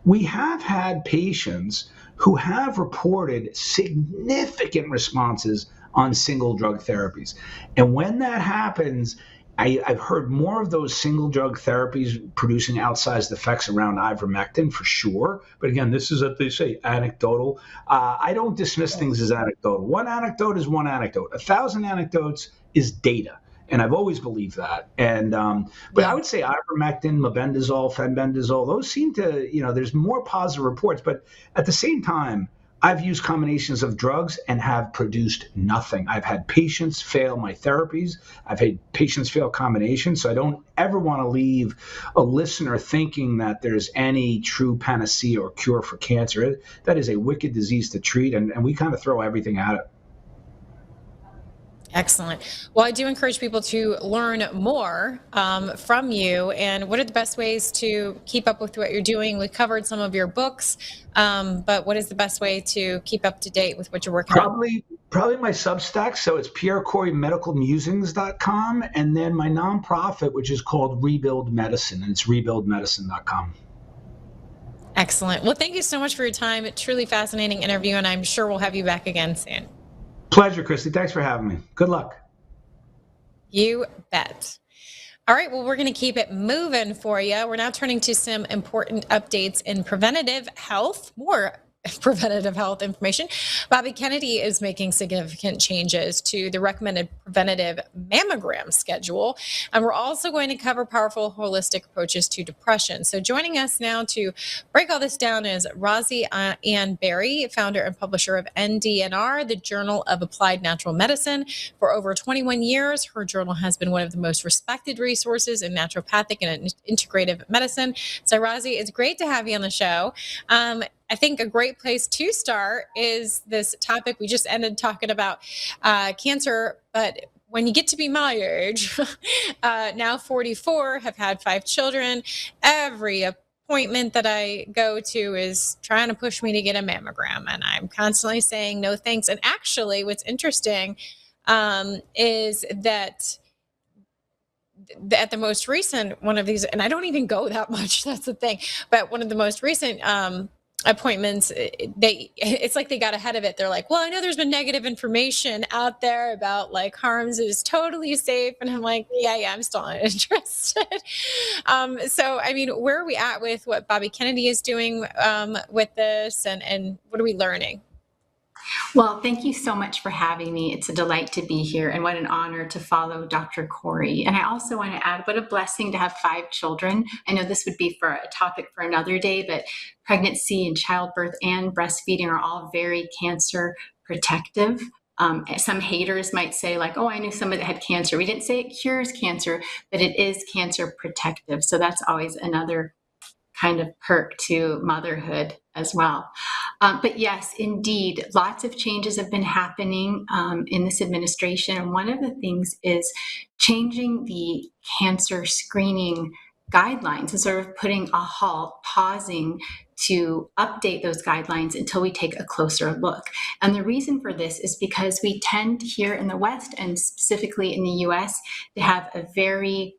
we have had patients who have reported significant responses on single drug therapies. And when that happens, I've heard more of those single drug therapies producing outsized effects around ivermectin for sure. But again, this is what they say, anecdotal. I don't dismiss things as anecdotal. One anecdote is one anecdote. 1,000 anecdotes is data. And I've always believed that. And but I would say ivermectin, mebendazole, fenbendazole, those seem to, there's more positive reports. But at the same time, I've used combinations of drugs and have produced nothing. I've had patients fail my therapies. I've had patients fail combinations. So I don't ever want to leave a listener thinking that there's any true panacea or cure for cancer. That is a wicked disease to treat, and we kind of throw everything at it. Excellent. Well, I do encourage people to learn more from you. And what are the best ways to keep up with what you're doing? We covered some of your books, but what is the best way to keep up to date with what you're working on? Probably my Substack. So it's pierrekorey.medicalmusings.com, and then my nonprofit, which is called Rebuild Medicine, and it's rebuildmedicine.com. Excellent. Well, thank you so much for your time. Truly fascinating interview, and I'm sure we'll have you back again soon. Pleasure, Christy. Thanks for having me. Good luck. You bet. All right, well, we're going to keep it moving for you. We're now turning to some important updates in preventative health, more preventative health information. Bobby Kennedy is making significant changes to the recommended preventative mammogram schedule. And we're also going to cover powerful holistic approaches to depression. So joining us now to break all this down is Rosie Ann Berry, founder and publisher of NDNR, the Journal of Applied Natural Medicine. For over 21 years, her journal has been one of the most respected resources in naturopathic and integrative medicine. So Rosie, it's great to have you on the show. I think a great place to start is this topic. We just ended talking about cancer, but when you get to be my age, now 44, have had 5 children, every appointment that I go to is trying to push me to get a mammogram. And I'm constantly saying no thanks. And actually, what's interesting is that at the most recent one of these, and I don't even go that much, that's the thing, but one of the most recent appointments, it's like they got ahead of it. They're like, well, I know there's been negative information out there about like harms is totally safe. And I'm like, yeah, I'm still not interested. So, I mean, where are we at with what Bobby Kennedy is doing with this, and what are we learning? Well, thank you so much for having me. It's a delight to be here, and what an honor to follow Dr. Korey. And I also want to add, what a blessing to have 5 children. I know this would be for a topic for another day, but pregnancy and childbirth and breastfeeding are all very cancer protective Some haters might say like, oh, I knew somebody that had cancer. We didn't say it cures cancer, but it is cancer protective. So that's always another kind of perk to motherhood as well. But yes, indeed, lots of changes have been happening in this administration. And one of the things is changing the cancer screening guidelines and sort of putting a halt, pausing to update those guidelines until we take a closer look. And the reason for this is because we tend here in the West and specifically in the US to have a very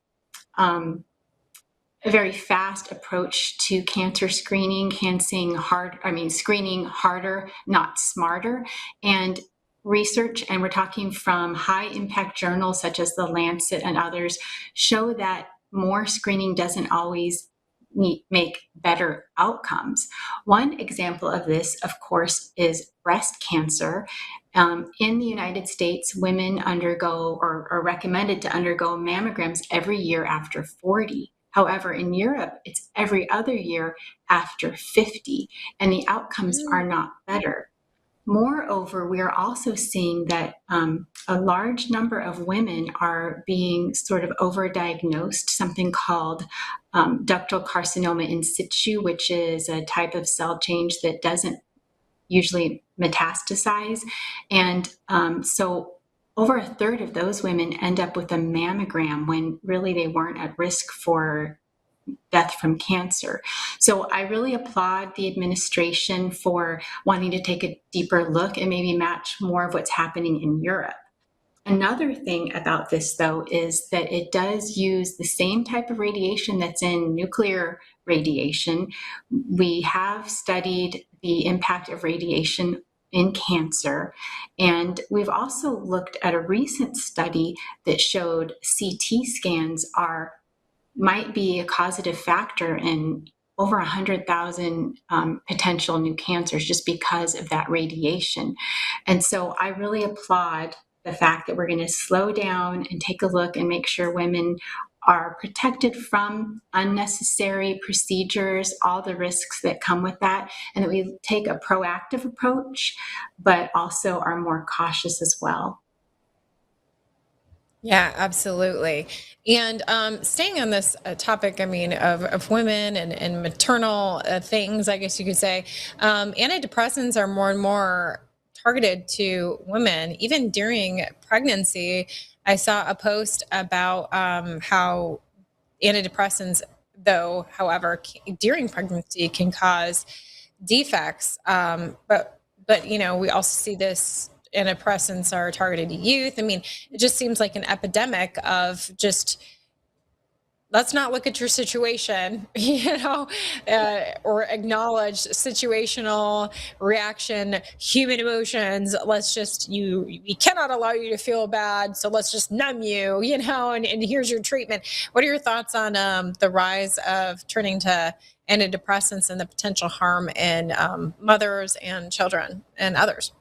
fast approach to cancer screening, screening harder, not smarter. And research, and we're talking from high impact journals such as The Lancet and others, show that more screening doesn't always make better outcomes. One example of this, of course, is breast cancer. In the United States, women undergo or are recommended to undergo mammograms every year after 40. However, in Europe, it's every other year after 50, and the outcomes are not better. Moreover, we are also seeing that a large number of women are being sort of overdiagnosed, something called ductal carcinoma in situ, which is a type of cell change that doesn't usually metastasize. And so over a third of those women end up with a mammogram when really they weren't at risk for death from cancer. So I really applaud the administration for wanting to take a deeper look and maybe match more of what's happening in Europe. Another thing about this, though, is that it does use the same type of radiation that's in nuclear radiation. We have studied the impact of radiation in cancer, and we've also looked at a recent study that showed CT scans might be a causative factor in over 100,000 potential new cancers just because of that radiation. And so I really applaud the fact that we're going to slow down and take a look and make sure women are protected from unnecessary procedures, all the risks that come with that, and that we take a proactive approach, but also are more cautious as well. Yeah, absolutely. And staying on this topic, I mean, of women and maternal things, I guess you could say, antidepressants are more and more targeted to women, even during pregnancy. I saw a post about how antidepressants, though, however, during pregnancy can cause defects. But we also see this antidepressants are targeted to youth. I mean, it just seems like an epidemic of just let's not look at your situation, or acknowledge situational reaction, human emotions. Let's just we cannot allow you to feel bad, so let's just numb you, and here's your treatment. What are your thoughts on the rise of turning to antidepressants and the potential harm in mothers and children and others?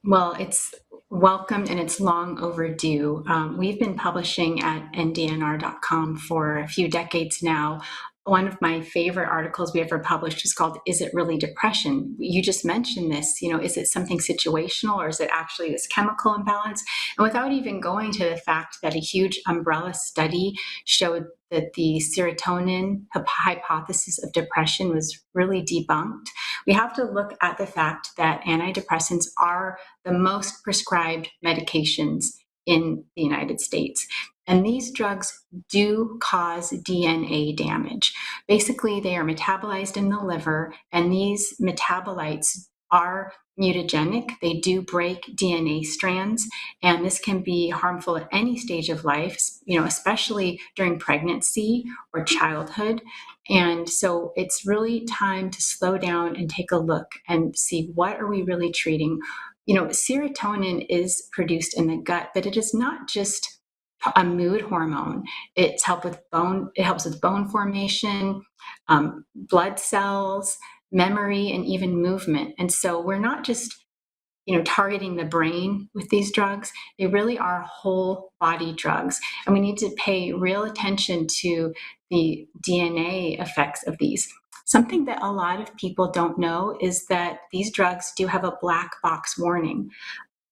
Well, it's welcomed and it's long overdue. We've been publishing at ndnr.com for a few decades now. One of my favorite articles we ever published is called "Is It Really Depression?" You just mentioned this, is it something situational or is it actually this chemical imbalance? And without even going to the fact that a huge umbrella study showed that the serotonin hypothesis of depression was really debunked, we have to look at the fact that antidepressants are the most prescribed medications in the United States. And these drugs do cause DNA damage. Basically, they are metabolized in the liver, and these metabolites are mutagenic. They do break DNA strands, and this can be harmful at any stage of life, especially during pregnancy or childhood. And so it's really time to slow down and take a look and see what are we really treating. Serotonin is produced in the gut, but it is not just a mood hormone. It helps with bone formation, blood cells, memory, and even movement. And so we're not just targeting the brain with these drugs. They really are whole body drugs. And we need to pay real attention to the DNA effects of these. Something that a lot of people don't know is that these drugs do have a black box warning.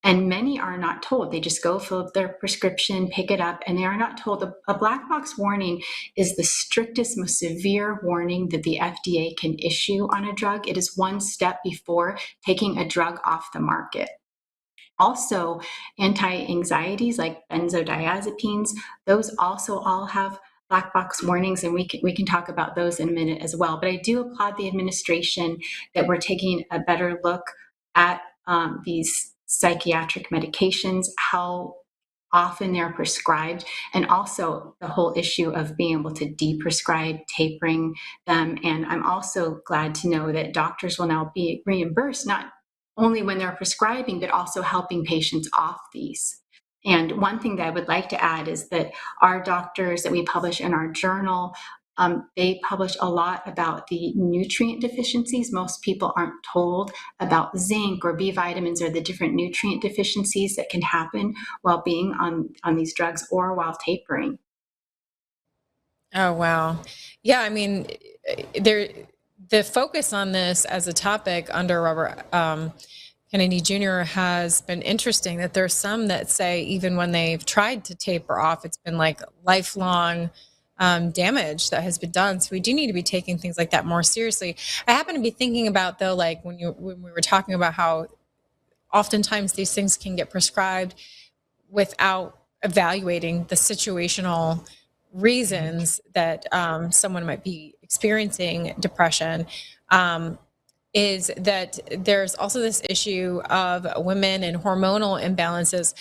And many are not told. They just go fill up their prescription, pick it up, and they are not told. A black box warning is the strictest, most severe warning that the FDA can issue on a drug. It is one step before taking a drug off the market. Also, anti-anxieties like benzodiazepines, those also all have black box warnings, and we can talk about those in a minute as well. But I do applaud the administration that we're taking a better look at these psychiatric medications, how often they're prescribed, and also the whole issue of being able to deprescribe, tapering them. And I'm also glad to know that doctors will now be reimbursed, not only when they're prescribing, but also helping patients off these. And one thing that I would like to add is that our doctors that we publish in our journal, they publish a lot about the nutrient deficiencies. Most people aren't told about zinc or B vitamins or the different nutrient deficiencies that can happen while being on these drugs or while tapering. Oh, wow. Yeah, I mean, there the focus on this as a topic under Robert Kennedy Jr. has been interesting. That there's some that say even when they've tried to taper off, it's been like lifelong damage that has been done. So we do need to be taking things like that more seriously. I happen to be thinking about, though, like when we were talking about how oftentimes these things can get prescribed without evaluating the situational reasons that someone might be experiencing depression. Is that there's also this issue of women and hormonal imbalances.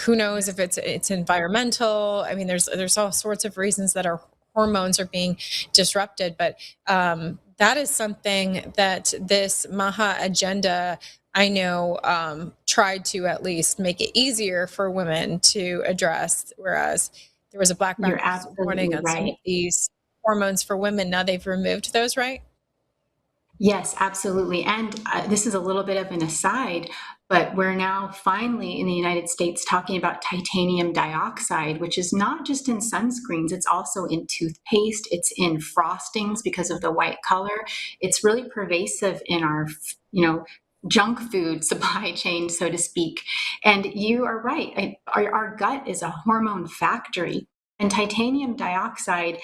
Who knows if it's environmental? I mean, there's all sorts of reasons that our hormones are being disrupted, but that is something that this MAHA agenda, I know, tried to at least make it easier for women to address, whereas there was a black You're box warning absolutely on some right. of these hormones for women. Now they've removed those, right? Yes, absolutely. And this is a little bit of an aside, but we're now finally in the United States talking about titanium dioxide, which is not just in sunscreens, it's also in toothpaste, it's in frostings because of the white color. It's really pervasive in our, junk food supply chain, so to speak. And you are right. Our gut is a hormone factory, and titanium dioxide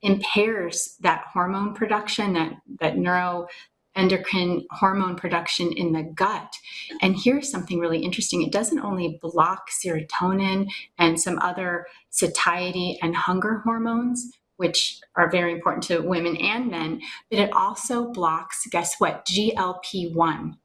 impairs that hormone production, that neuroendocrine hormone production in the gut. And here's something really interesting. It doesn't only block serotonin and some other satiety and hunger hormones, which are very important to women and men, but it also blocks, guess what, GLP-1.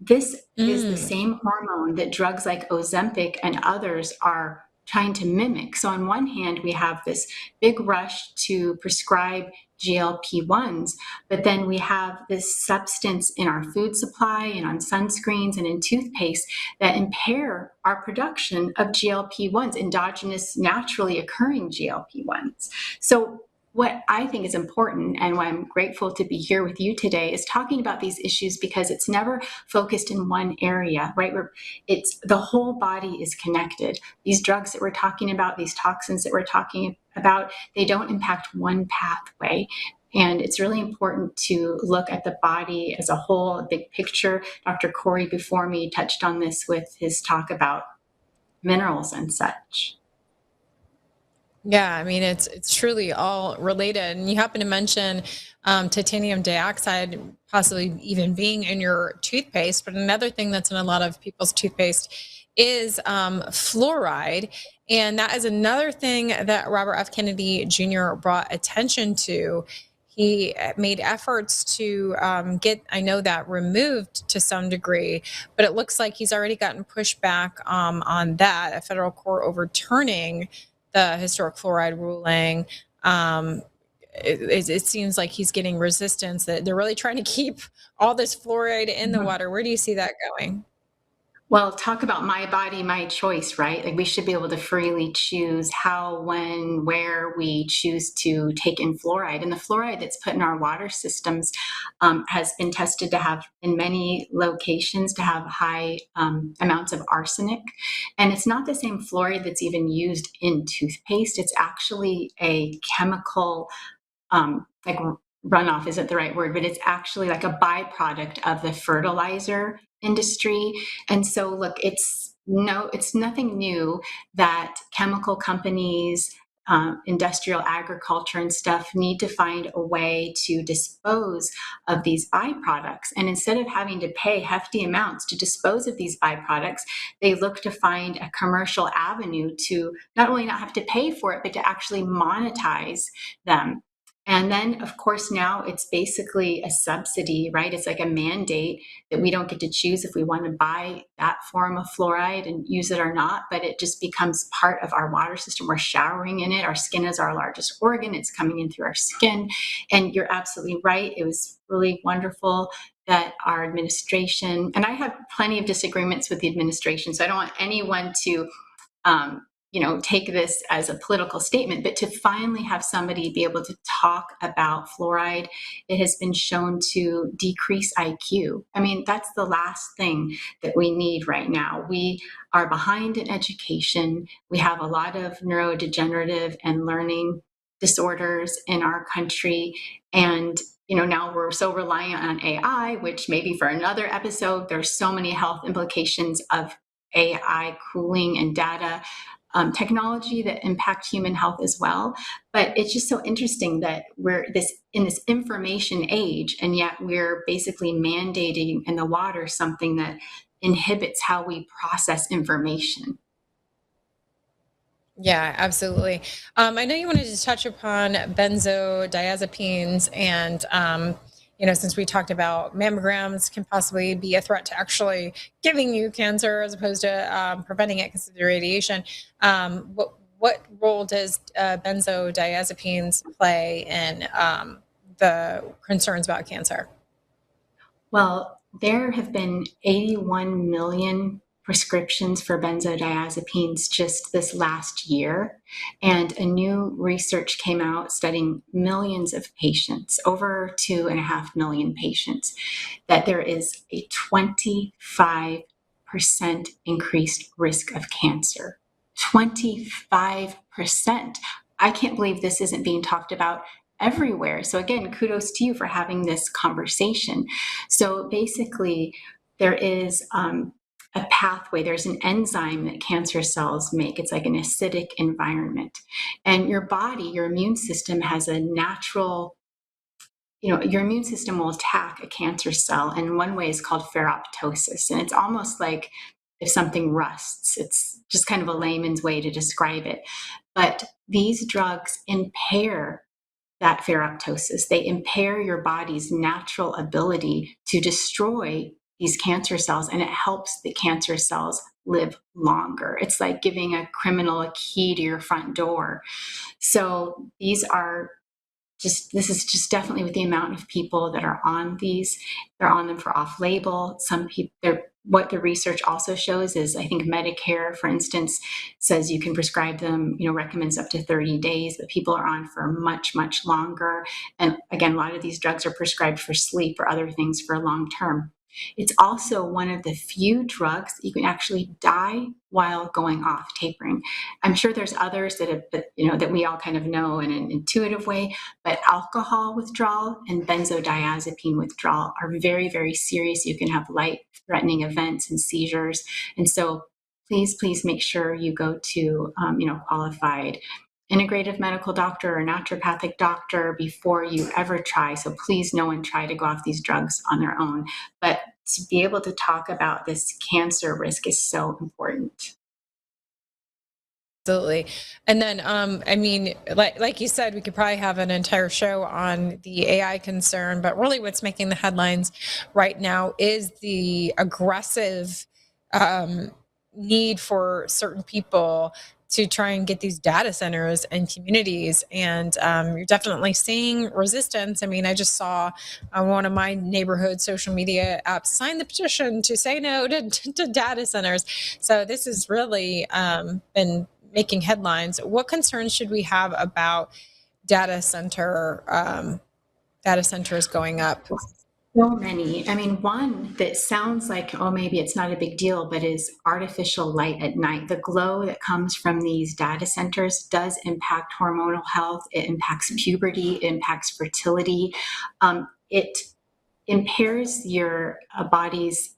This is the Mm. same hormone that drugs like Ozempic and others are trying to mimic. So, on one hand, we have this big rush to prescribe GLP-1s, but then we have this substance in our food supply and on sunscreens and in toothpaste that impair our production of GLP-1s, endogenous, naturally occurring GLP-1s. So, what I think is important and why I'm grateful to be here with you today is talking about these issues, because it's never focused in one area, right? It's the whole body is connected. These drugs that we're talking about, these toxins that we're talking about, they don't impact one pathway. And it's really important to look at the body as a whole, a big picture. Dr. Korey before me touched on this with his talk about minerals and such. Yeah, I mean, it's truly all related. And you happen to mention titanium dioxide possibly even being in your toothpaste, but another thing that's in a lot of people's toothpaste is fluoride. And that is another thing that Robert F. Kennedy Jr. brought attention to. He made efforts to get, I know, that removed to some degree, but it looks like he's already gotten pushback on that, a federal court overturning the historic fluoride ruling. It seems like he's getting resistance, that they're really trying to keep all this fluoride in the water. Where do you see that going? Well, talk about my body, my choice, right? Like we should be able to freely choose how, when, where we choose to take in fluoride. And the fluoride that's put in our water systems has been tested to have, in many locations, to have high amounts of arsenic. And it's not the same fluoride that's even used in toothpaste. It's actually a chemical, like runoff isn't the right word, but it's actually like a byproduct of the fertilizer industry. And so, look, it's nothing new that chemical companies, industrial agriculture and stuff need to find a way to dispose of these byproducts. And instead of having to pay hefty amounts to dispose of these byproducts, they look to find a commercial avenue to not only not have to pay for it, but to actually monetize them. And then, of course, now it's basically a subsidy, right? It's like a mandate that we don't get to choose if we want to buy that form of fluoride and use it or not, but it just becomes part of our water system. We're showering in it. Our skin is our largest organ. It's coming in through our skin. And you're absolutely right. It was really wonderful that our administration, and I have plenty of disagreements with the administration, so I don't want anyone to take this as a political statement, but to finally have somebody be able to talk about fluoride, it has been shown to decrease IQ. I mean, that's the last thing that we need right now. We are behind in education. We have a lot of neurodegenerative and learning disorders in our country. And now we're so reliant on AI, which maybe for another episode, there's so many health implications of AI cooling and data technology that impact human health as well. But it's just so interesting that we're in this information age, and yet we're basically mandating in the water something that inhibits how we process information. Yeah, absolutely. I know you wanted to touch upon benzodiazepines and, since we talked about mammograms can possibly be a threat to actually giving you cancer as opposed to preventing it because of the radiation. What role does benzodiazepines play in the concerns about cancer? Well, there have been 81 million prescriptions for benzodiazepines just this last year. And a new research came out studying millions of patients, over 2.5 million patients, that there is a 25% increased risk of cancer. 25%. I can't believe this isn't being talked about everywhere. So again, kudos to you for having this conversation. So basically, there is a pathway, there's an enzyme that cancer cells make. It's like an acidic environment. And your body, your immune system has a natural, your immune system will attack a cancer cell. And one way is called ferroptosis. And it's almost like if something rusts. It's just kind of a layman's way to describe it. But these drugs impair that ferroptosis. They impair your body's natural ability to destroy these cancer cells, and it helps the cancer cells live longer. It's like giving a criminal a key to your front door. So this is just definitely with the amount of people that are on these, they're on them for off-label. Some people, what the research also shows is, I think Medicare, for instance, says you can prescribe them, recommends up to 30 days, but people are on for much, much longer. And again, a lot of these drugs are prescribed for sleep or other things for long term. It's also one of the few drugs that you can actually die while going off, tapering. I'm sure there's others that we all kind of know in an intuitive way, but alcohol withdrawal and benzodiazepine withdrawal are very, very serious. You can have life-threatening events and seizures. And so please make sure you go to, qualified integrative medical doctor or naturopathic doctor before you ever try. So please, no one try to go off these drugs on their own. But to be able to talk about this cancer risk is so important. Absolutely. And then, like you said, we could probably have an entire show on the AI concern, but really what's making the headlines right now is the aggressive need for certain people to try and get these data centers and communities. And you're definitely seeing resistance. I mean, I just saw one of my neighborhood social media apps sign the petition to say no to data centers. So this has really been making headlines. What concerns should we have about data centers going up? So many. I mean, one that sounds like, oh, maybe it's not a big deal, but is artificial light at night. The glow that comes from these data centers does impact hormonal health. It impacts puberty, it impacts fertility. It impairs your body's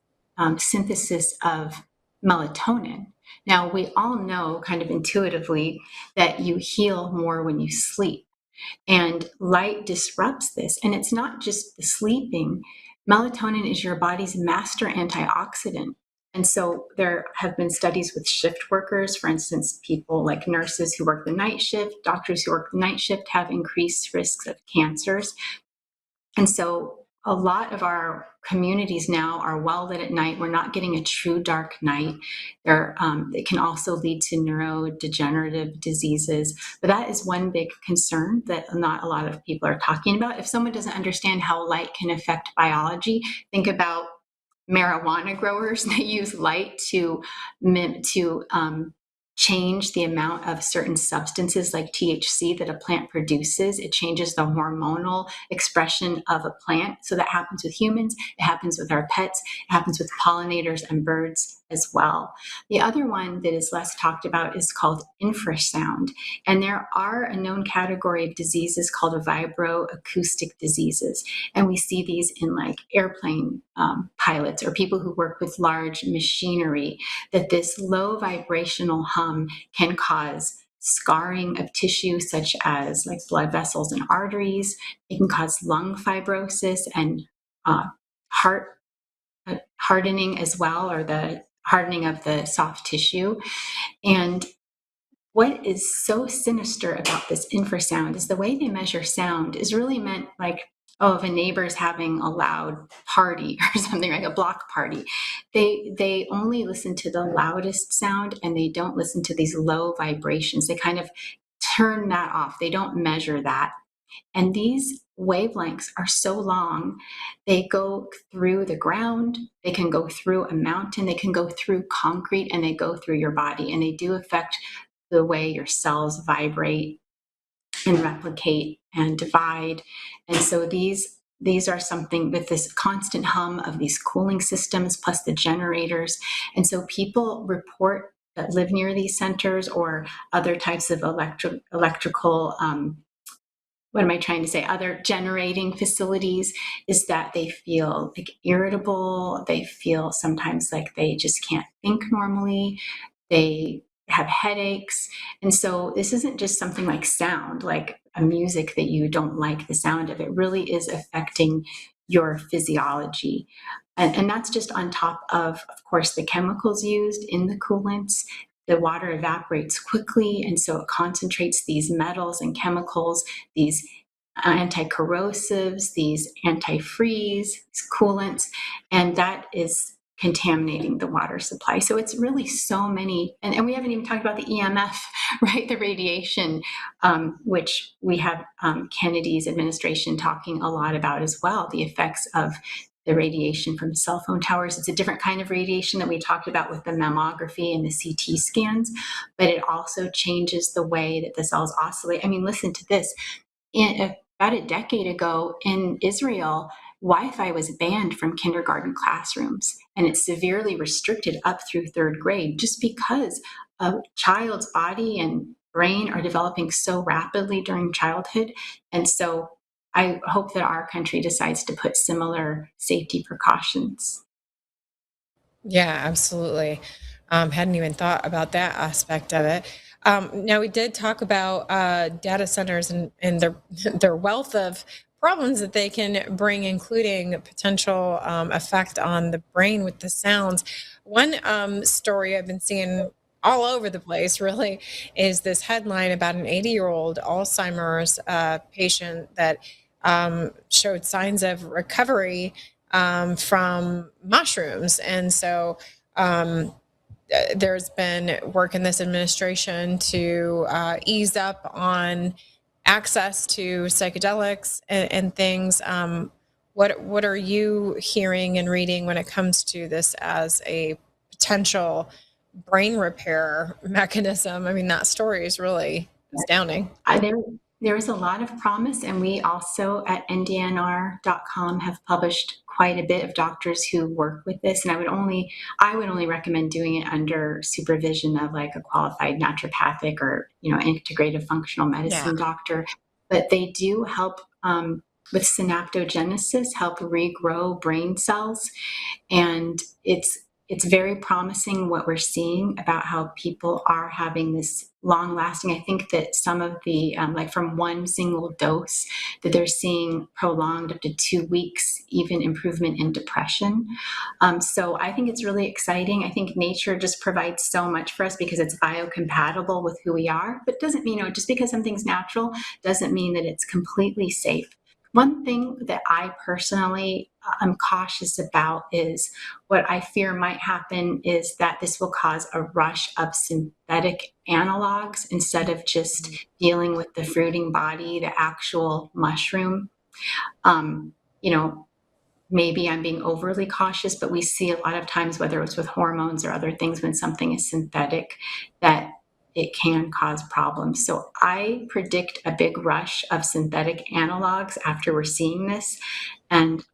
synthesis of melatonin. Now, we all know kind of intuitively that you heal more when you sleep, and light disrupts this. And it's not just the sleeping. Melatonin is your body's master antioxidant. And so there have been studies with shift workers, for instance, people like nurses who work the night shift, doctors who work the night shift have increased risks of cancers. And so a lot of our communities now are well lit at night. We're not getting a true dark night. It can also lead to neurodegenerative diseases. But that is one big concern that not a lot of people are talking about. If someone doesn't understand how light can affect biology, think about marijuana growers that use light to change the amount of certain substances like THC that a plant produces. It changes the hormonal expression of a plant. So that happens with humans, it happens with our pets, it happens with pollinators and birds as well. The other one that is less talked about is called infrasound. And there are a known category of diseases called vibroacoustic diseases. And we see these in like airplane pilots or people who work with large machinery, that this low vibrational hum can cause scarring of tissue such as like blood vessels and arteries. It can cause lung fibrosis and heart hardening as well, or the hardening of the soft tissue. And what is so sinister about this infrasound is the way they measure sound is really meant like, oh, if a neighbor's having a loud party or something, like a block party, they only listen to the loudest sound and they don't listen to these low vibrations. They kind of turn that off. They don't measure that. And these wavelengths are so long, they go through the ground, they can go through a mountain, they can go through concrete, and they go through your body. And they do affect the way your cells vibrate and replicate and divide. And so these are something with this constant hum of these cooling systems plus the generators. And so people report that live near these centers or other types of electrical other generating facilities, is that they feel like irritable. They feel sometimes like they just can't think normally. They have headaches. And so this isn't just something like sound, like a music that you don't like the sound of. It really is affecting your physiology. And that's just on top of course, the chemicals used in the coolants. The water evaporates quickly, and so it concentrates these metals and chemicals, these anti-corrosives, these anti-freeze, these coolants, and that is contaminating the water supply. So it's really so many, and we haven't even talked about the EMF, right? The radiation, which we have Kennedy's administration talking a lot about as well, the effects of the radiation from cell phone towers. It's a different kind of radiation that we talked about with the mammography and the CT scans, but it also changes the way that the cells oscillate. I mean, listen to this. About a decade ago in Israel, Wi-Fi was banned from kindergarten classrooms, and it's severely restricted up through third grade just because a child's body and brain are developing so rapidly during childhood. And so I hope that our country decides to put similar safety precautions. Yeah, absolutely. Hadn't even thought about that aspect of it. Now, we did talk about data centers and their wealth of problems that they can bring, including potential effect on the brain with the sounds. One story I've been seeing all over the place really is this headline about an 80-year-old Alzheimer's patient that showed signs of recovery from mushrooms. And so there's been work in this administration to ease up on access to psychedelics and things. What are you hearing and reading when it comes to this as a potential brain repair mechanism? I mean, that story is really astounding. There is a lot of promise, and we also at ndnr.com have published quite a bit of doctors who work with this. And I would only recommend doing it under supervision of like a qualified naturopathic or integrative functional medicine doctor. But they do help with synaptogenesis, help regrow brain cells. And it's very promising what we're seeing about how people are having this long lasting. I think that some of the, like from one single dose, that they're seeing prolonged up to 2 weeks, even improvement in depression. So I think it's really exciting. I think nature just provides so much for us because it's biocompatible with who we are, but doesn't mean, just because something's natural doesn't mean that it's completely safe. One thing that I personally am cautious about is what I fear might happen is that this will cause a rush of synthetic analogs instead of just dealing with the fruiting body, the actual mushroom. Maybe I'm being overly cautious, but we see a lot of times, whether it's with hormones or other things, when something is synthetic, that it can cause problems. So I predict a big rush of synthetic analogs after we're seeing this. And,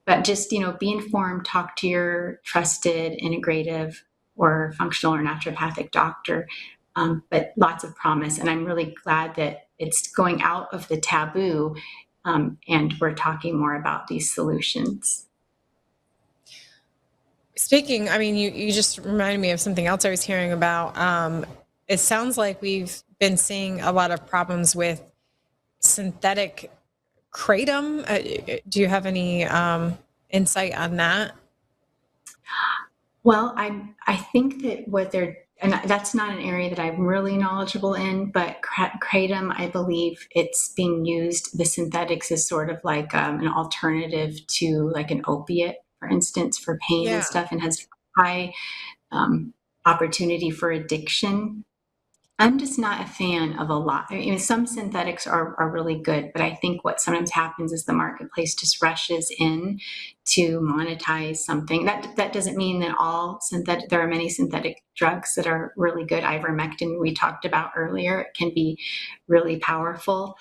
but just, be informed, talk to your trusted integrative or functional or naturopathic doctor. But lots of promise. And I'm really glad that it's going out of the taboo, and we're talking more about these solutions. Speaking, you just reminded me of something else I was hearing about. It sounds like we've been seeing a lot of problems with synthetic kratom. Do you have any insight on that? Well, I think that and that's not an area that I'm really knowledgeable in, but kratom, I believe it's being used, the synthetics is sort of like an alternative to like an opiate, for instance, for pain and stuff, and has high opportunity for addiction. I'm just not a fan of a lot. Some synthetics are really good, but I think what sometimes happens is the marketplace just rushes in to monetize something. That doesn't mean that there are many synthetic drugs that are really good. Ivermectin, we talked about earlier, it can be really powerful.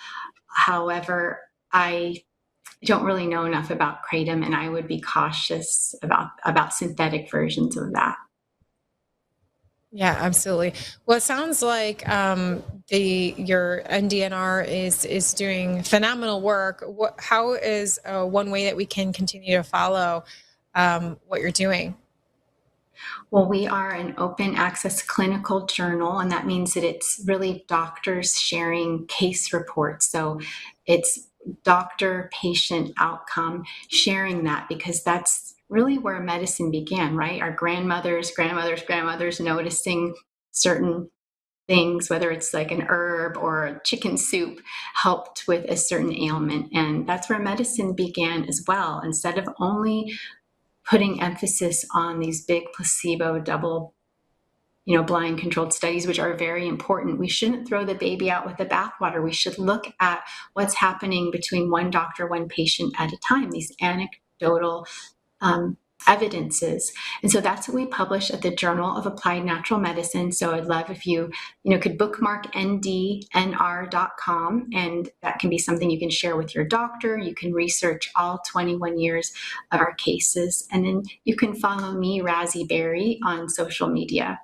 However, I don't really know enough about kratom, and I would be cautious about synthetic versions of that. Yeah, absolutely. Well, it sounds like your NDNR is doing phenomenal work. How is one way that we can continue to follow what you're doing? Well, we are an open access clinical journal, and that means that it's really doctors sharing case reports. So it's doctor-patient outcome, sharing that, because that's really where medicine began, right? Our grandmothers noticing certain things, whether it's like an herb or a chicken soup, helped with a certain ailment. And that's where medicine began as well. Instead of only putting emphasis on these big placebo double blind controlled studies, which are very important, we shouldn't throw the baby out with the bathwater. We should look at what's happening between one doctor, one patient at a time, these anecdotal evidences. And so that's what we publish at the Journal of Applied Natural Medicine. So I'd love if you could bookmark ndnr.com, and that can be something you can share with your doctor. You can research all 21 years of our cases. And then you can follow me, Razzie Berry, on social media.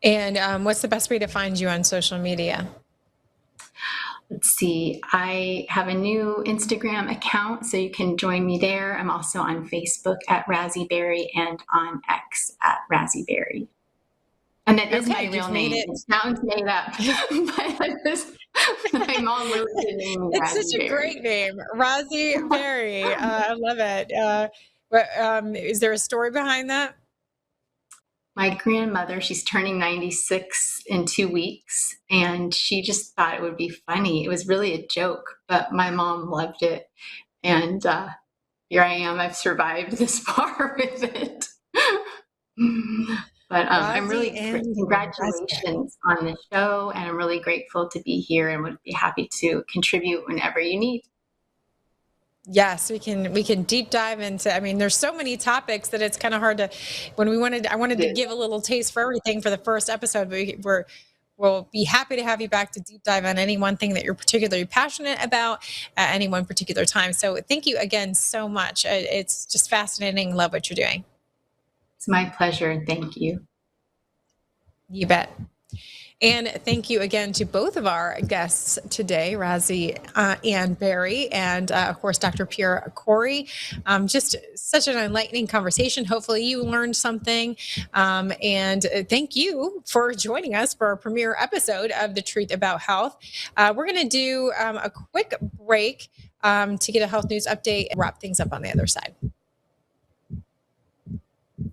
And what's the best way to find you on social media? Let's see, I have a new Instagram account, so you can join me there. I'm also on Facebook at Razzie Berry and on X at Razzie Berry. And that is my real name. It sounds made up, but I'm all really good name. It's such a great name, Razzie Berry. I love it. But is there a story behind that? My grandmother, she's turning 96 in 2 weeks, and she just thought it would be funny. It was really a joke, but my mom loved it. And here I am. I've survived this far with it. But I'm really congratulations on the show, and I'm really grateful to be here and would be happy to contribute whenever you need. Yes, we can deep dive into, there's so many topics that it's kind of hard to, I wanted to give a little taste for everything for the first episode, but we'll be happy to have you back to deep dive on any one thing that you're particularly passionate about at any one particular time. So thank you again so much. It's just fascinating. Love what you're doing. It's my pleasure. Thank you. You bet. And thank you again to both of our guests today, Razi and Barry, and of course, Dr. Pierre Korey. Just such an enlightening conversation. Hopefully you learned something. And thank you for joining us for our premiere episode of The Truth About Health. We're going to do a quick break to get a health news update and wrap things up on the other side.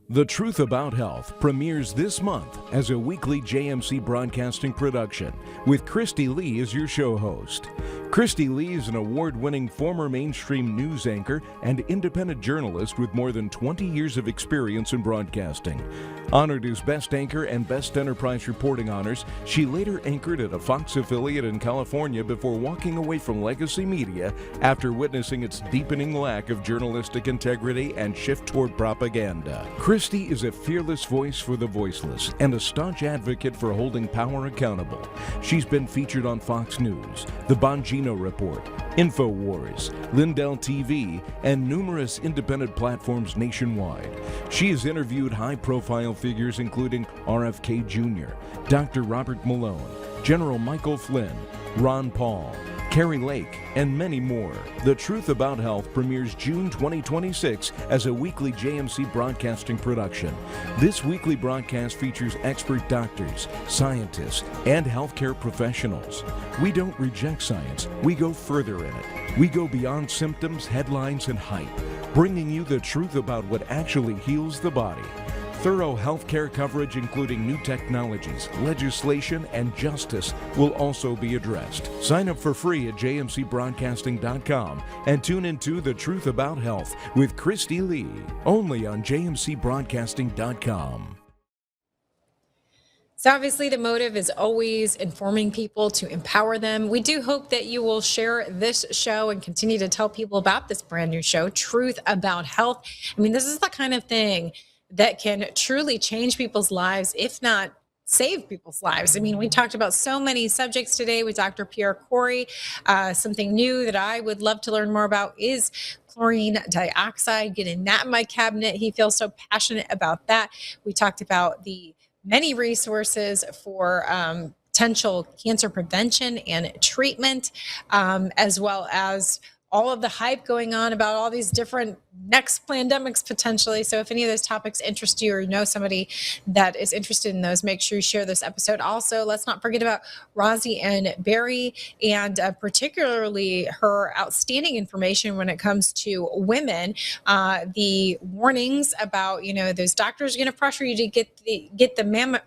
The Truth About Health premieres this month as a weekly JMC broadcasting production with Christy Lee as your show host. Christy Lee is an award-winning former mainstream news anchor and independent journalist with more than 20 years of experience in broadcasting. Honored as Best Anchor and Best Enterprise Reporting honors, she later anchored at a Fox affiliate in California before walking away from legacy media after witnessing its deepening lack of journalistic integrity and shift toward propaganda. Christy is a fearless voice for the voiceless and a staunch advocate for holding power accountable. She's been featured on Fox News, The Bongino Report, InfoWars, Lindell TV, and numerous independent platforms nationwide. She has interviewed high-profile figures including RFK Jr., Dr. Robert Malone, General Michael Flynn, Ron Paul, Carrie Lake, and many more. The Truth About Health premieres June 2026 as a weekly JMC broadcasting production. This weekly broadcast features expert doctors, scientists, and healthcare professionals. We don't reject science, we go further in it. We go beyond symptoms, headlines, and hype, bringing you the truth about what actually heals the body. Thorough healthcare coverage, including new technologies, legislation, and justice, will also be addressed. Sign up for free at jmcbroadcasting.com and tune into The Truth About Health with Christy Lee, only on jmcbroadcasting.com. So obviously the motive is always informing people to empower them. We do hope that you will share this show and continue to tell people about this brand new show, Truth About Health. I mean, this is the kind of thing that can truly change people's lives, if not save people's lives. I mean, we talked about so many subjects today with Dr. Pierre Korey. Something new that I would love to learn more about is chlorine dioxide, getting that in my cabinet. He feels so passionate about that. We talked about the many resources for potential cancer prevention and treatment, as well as all of the hype going on about all these different next pandemics potentially. So if any of those topics interest you or you know somebody that is interested in those, make sure you share this episode. Also, let's not forget about Razi and Barry, and particularly her outstanding information when it comes to women. The warnings about, you know, those doctors are going to pressure you to get the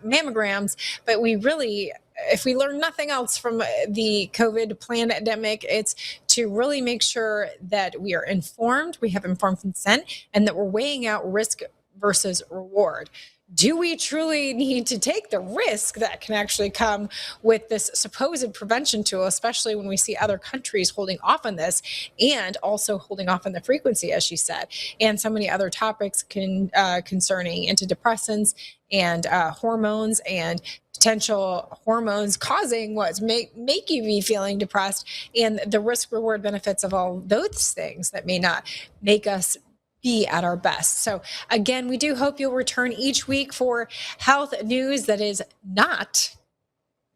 mammograms, but we really, if we learn nothing else from the COVID pandemic, it's to really make sure that we are informed, we have informed consent, and that we're weighing out risk versus reward. Do we truly need to take the risk that can actually come with this supposed prevention tool, especially when we see other countries holding off on this and also holding off on the frequency, as she said, and so many other topics concerning antidepressants and hormones and potential hormones causing what make you be feeling depressed, and the risk reward benefits of all those things that may not make us be at our best. So again, we do hope you'll return each week for health news that is not,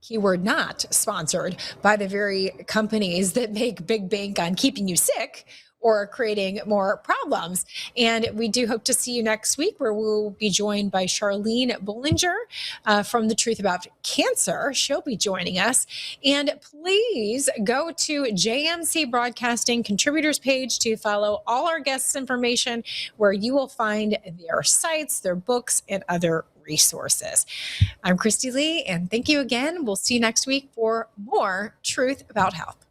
keyword not, sponsored by the very companies that make big bank on keeping you sick or creating more problems. And we do hope to see you next week, where we'll be joined by Charlene Bollinger from The Truth About Cancer. She'll be joining us. And please go to JMC Broadcasting contributors page to follow all our guests' information, where you will find their sites, their books, and other resources. I'm Christy Lee, and thank you again. We'll see you next week for more Truth About Health.